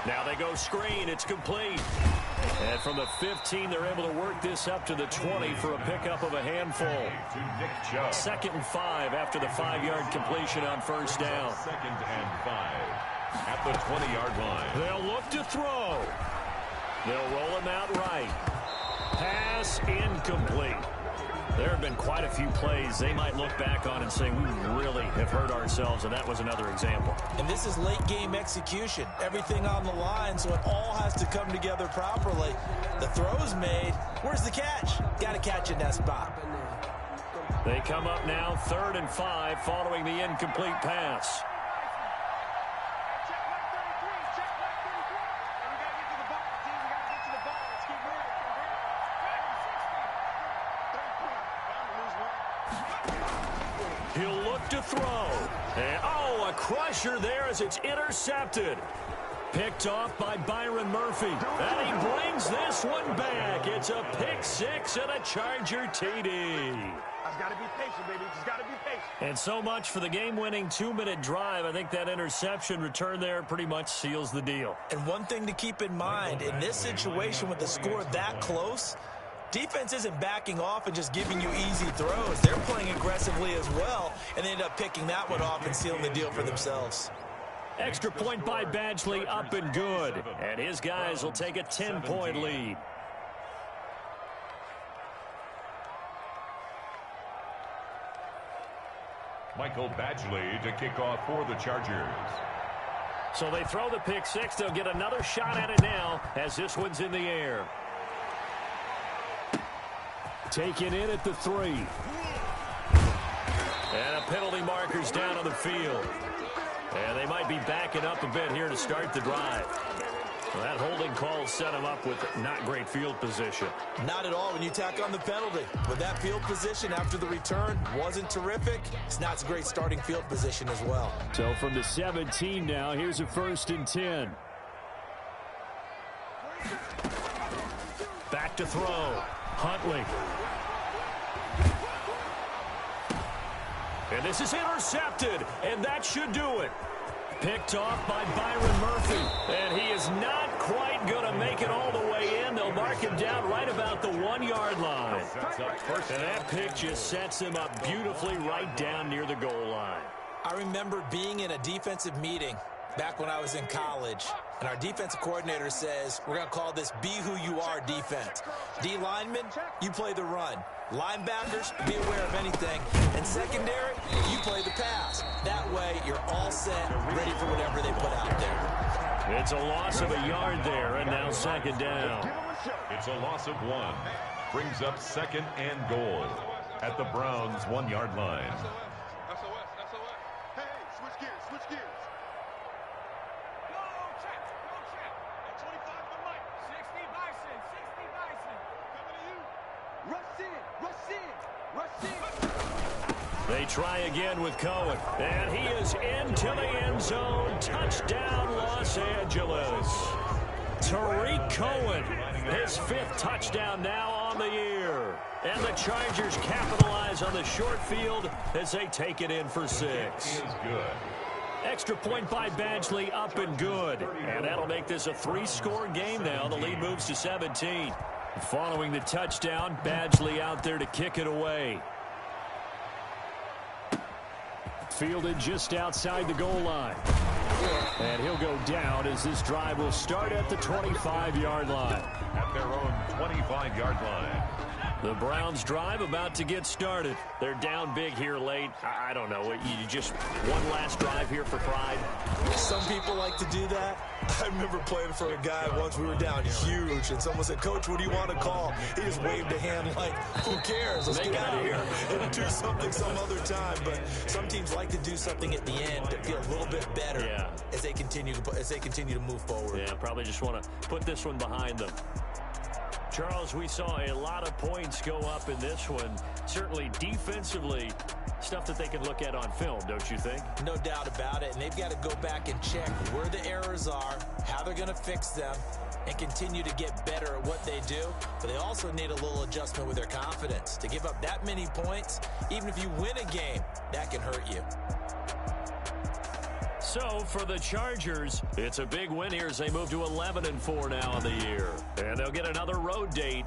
Now they go screen. It's complete. And from the 15, they're able to work this up to the 20 for a pickup of a handful. Second and 5 after the 5-yard completion on first down. Second and 5 at the 20-yard line. They'll look to throw. They'll roll him out right. Pass incomplete. There have been quite a few plays they might look back on and say, we really have hurt ourselves, and that was another example. And this is late-game execution. Everything on the line, so it all has to come together properly. The throw's made. Where's the catch? Got to catch in that spot. They come up now 3rd and 5 following the incomplete pass. He'll look to throw. And, a crusher there as it's intercepted. Picked off by Byron Murphy. And he brings this one back. It's a pick 6 and a Charger TD. I've got to be patient, baby. Just got to be patient. And so much for the game-winning 2-minute drive. I think that interception return there pretty much seals the deal. And one thing to keep in mind, in this situation with the score that close, defense isn't backing off and just giving you easy throws. They're playing aggressively as well, and they end up picking that one off and sealing the deal for themselves. Extra point by Badgley, up and good. And his guys will take a 10-point lead. Michael Badgley to kick off for the Chargers. So they throw the pick 6. They'll get another shot at it now as this one's in the air. Taken in at the 3. And a penalty marker's down on the field. And they might be backing up a bit here to start the drive. Well, that holding call set them up with not great field position. Not at all when you tack on the penalty. With that field position after the return wasn't terrific, it's not a great starting field position as well. So from the 17 now, here's a 1st and 10. Back to throw. Huntley. And And this is intercepted, and that should do it. Picked off by Byron Murphy, and he is not quite going to make it all the way in. They'll mark him down right about the 1-yard line. And that pick just sets him up beautifully right down near the goal line. I remember being in a defensive meeting back when I was in college, and our defensive coordinator says, we're going to call this Be Who You Are defense. D linemen, you play the run. Linebackers, be aware of anything. And secondary, you play the pass. That way, you're all set, ready for whatever they put out there. It's a loss of a yard there, and now second down. It's a loss of 1. Brings up second and goal at the Browns' 1-yard line. Hey, switch gears, switch gears. Go, check. At 25 to Mike. 60 Bison. Coming to you. Rush in. They try again with Cohen, and he is into the end zone. Touchdown, Los Angeles. Tariq Cohen, his 5th touchdown now on the year. And the Chargers capitalize on the short field as they take it in for 6. Is good. Extra point by Badgley, up and good. And that'll make this a 3-score game now. The lead moves to 17. Following the touchdown, Badgley out there to kick it away. Fielded just outside the goal line. And he'll go down as this drive will start at the 25-yard line. At their own 25-yard line. The Browns drive about to get started. They're down big here late. I don't know. You just one last drive here for pride? Some people like to do that. I remember playing for a guy once. We were down huge, and someone said, Coach, what do you want to call? He just waved a hand like, who cares? Let's get out of here and do something some other time. But some teams like to do something at the end to feel a little bit better as they continue to move forward. Yeah, probably just want to put this one behind them. Charles, we saw a lot of points go up in this one. Certainly defensively, stuff that they can look at on film, don't you think? No doubt about it, and they've got to go back and check where the errors are, how they're going to fix them, and continue to get better at what they do. But they also need a little adjustment with their confidence. To give up that many points, even if you win a game, that can hurt you. So for the Chargers, it's a big win here as they move to 11-4 now on the year. And they'll get another road date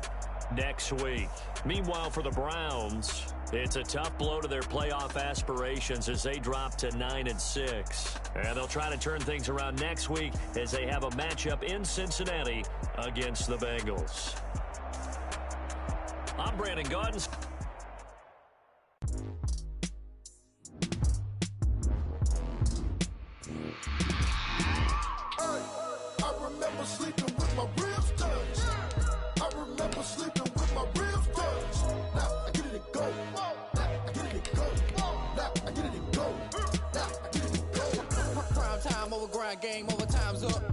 next week. Meanwhile, for the Browns, it's a tough blow to their playoff aspirations as they drop to 9-6. And they'll try to turn things around next week as they have a matchup in Cincinnati against the Bengals. I'm Brandon Gaudens. Sleeping with my ribs touched. I remember sleeping with my ribs touched. Now I get it and go. Now I get it and go. Now I get it and go. Now I get it and go. Prime time over grind game, over time's up.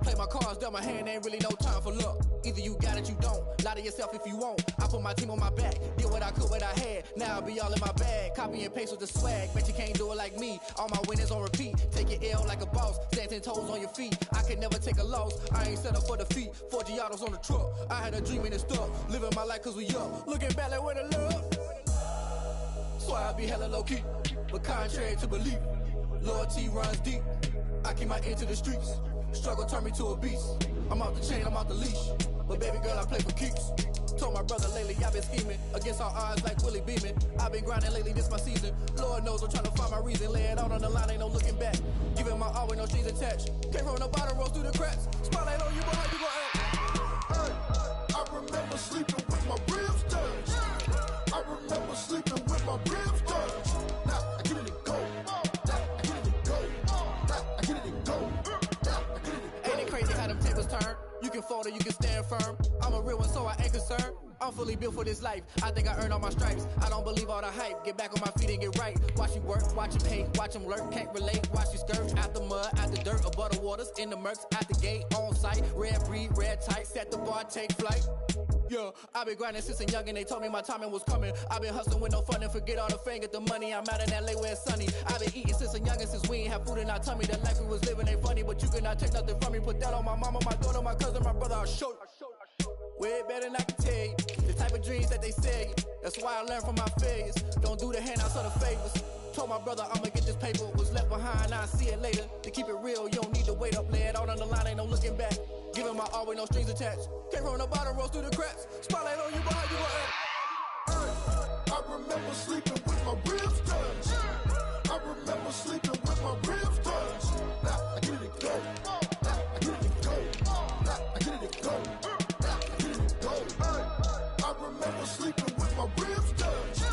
Play my cards, dealt my hand, ain't really no time for luck. Either you got it, you don't. Lie to yourself if you won't. I put my team on my back, did what I could, what I had. Now I'll be all in my bag. Copy and paste with the swag. Bet you can't do it like me. All my winners on repeat. Take your L like a boss. Stand 10 toes on your feet. I can never take a loss. I ain't set up for defeat. 4 Giottos on the truck. I had a dream and it stuck. Living my life cause we up. Looking back like where the love. So I be hella low key. But contrary to belief, loyalty runs deep. I keep my ear to the streets. Struggle turned me to a beast. I'm off the chain, I'm off the leash. But baby girl, I play for keeps. Told my brother lately, I've been scheming. Against all odds like Willie Beeman. I've been grinding lately, this my season. Lord knows I'm trying to find my reason. Lay it out on the line, ain't no looking back. Giving my all with no strings attached. Came from the bottom, rose through the cracks. Spotlight on you, but how you gon' act? Hey, I remember sleeping with my ribs touched. I remember sleeping with my ribs touched. Now I get it and go. Now I get it and go. Now I get it and go. Ain't it crazy how them tables turn? You can fold or you can stand firm. I'm a real one, so I ain't concerned. I'm fully built for this life. I think I earned all my stripes. I don't believe all the hype. Get back on my feet and get right. Watch you work, watch him hate, watch him lurk. Can't relate, watch you skirt. Out the mud, out the dirt, above the waters, in the murks, out the gate, on site. Red breed, red tight, set the bar, take flight. Yeah, I've been grinding since a young and they told me my timing was coming. I've been hustling with no fun and forget all the fame, get the money. I'm out in LA where it's sunny. I've been eating since a young and since we ain't have food in our tummy. The life we was living ain't funny, but you cannot take nothing from me. Put that on my mama, my daughter, my cousin, my brother, I'll show you. Way better than I can tell you. The type of dreams that they sell you. That's why I learned from my failures. Don't do the handouts or the favors. Told my brother I'ma get this paper. Was left behind, I'll see it later. To keep it real, you don't need to wait up. Lay it out on the line, ain't no looking back. Giving my all with no strings attached. Came from the bottom, rose through the cracks. Spotlight on you, but how you gon' act? I remember sleeping with my ribs touched. I remember sleeping with my ribs touched. Now I get it go. I get it go. I get it go. I get it go. I remember sleeping with my ribs touched.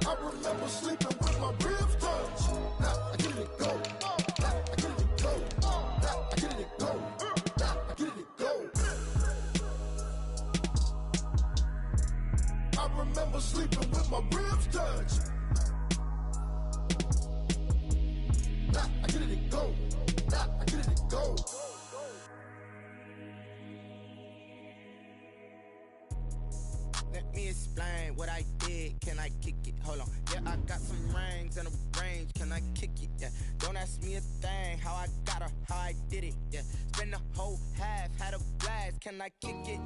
I remember sleeping with my ribs touched. Now I get it go. I get it go. I get it go. I get it go. I remember sleeping with my ribs touched. I get it go. I get it go. Let me explain what I did. Can I kick it? Hold on. Yeah, I got some rings and a range. Can I kick it? Yeah. Don't ask me a thing. How I got her, how I did it. Yeah. Spend the whole half, had a blast. Can I kick it?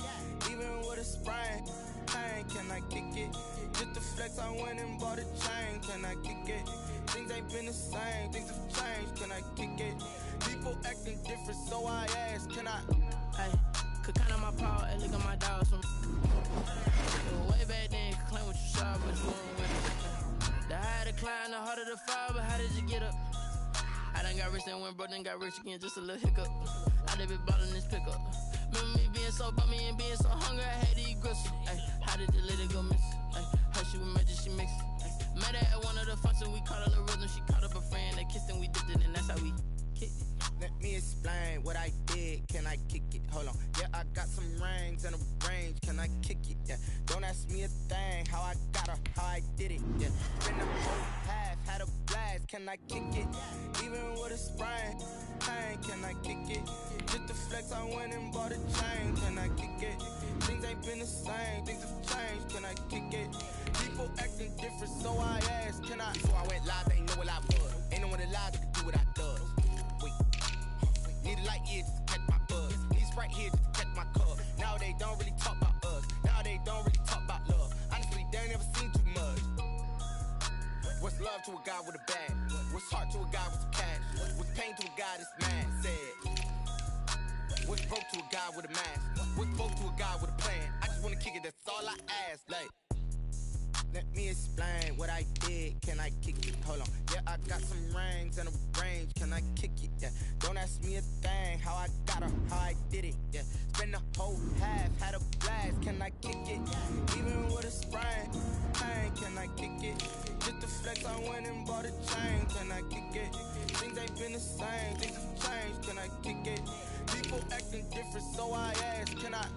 Even with a sprain. Pain, can I kick it? Just to flex, I went and bought a chain. Can I kick it? Things ain't been the same. Things have changed. Can I kick it? People acting different, so I ask. Can I? Hey, could count on my power and look at my dogs from way back then. Could claim what you saw, but you won't win. The higher the climb, the harder the fall. But how did you get up? I done got rich and went broke, then got rich again. Just a little hiccup. I done been ballin' this pickup. Remember me being so bummy and being so hungry, I had to eat gristle. Ay, how did the lady go miss? Ay, how she was magic, she mixed. Met her at one of the functions, we caught her the rhythm. She caught up a friend, they kissed and we dipped it, and that's how we kicked it. Let me explain what I did. Can I kick it? Hold on. Yeah, I got some rings and a range. Can I kick it? Yeah. Don't ask me a thing. How I got her, how I did it. Yeah. Spend the whole half, had a blast. Can I kick it? Even with a sprain. Pain, can I kick it? Just to flex, I went and bought a chain. Can I kick it? Things ain't been the same. Things have changed. Can I kick it? People acting different, so I ask. Can I? Before I went live, they ain't know what I was. Ain't no one alive that could do what I does. Need a light here just to catch my buzz. Need Sprite here just to catch my cup. Now they don't really talk about us. Now they don't really talk about love. Honestly, they ain't never seen too much. What's love to a guy with a bag? What's heart to a guy with some cash? What's pain to a guy that's mad? Said. What's broke to a guy with a mask? What's broke to a guy with a plan? I just wanna kick it, that's all I ask. Like, let me explain what I did. Can I kick it? Hold on. Yeah, I got some rings and a range. Can I kick it? Yeah. Don't ask me a thing. How I got her, how I did it. Yeah. Spend the whole half, had a blast. Can I kick it? Even with a sprain. Pain, can I kick it? Just to flex, I went and bought a chain. Can I kick it? Things ain't been the same. Things have changed. Can I kick it? People acting different, so I ask. Can I?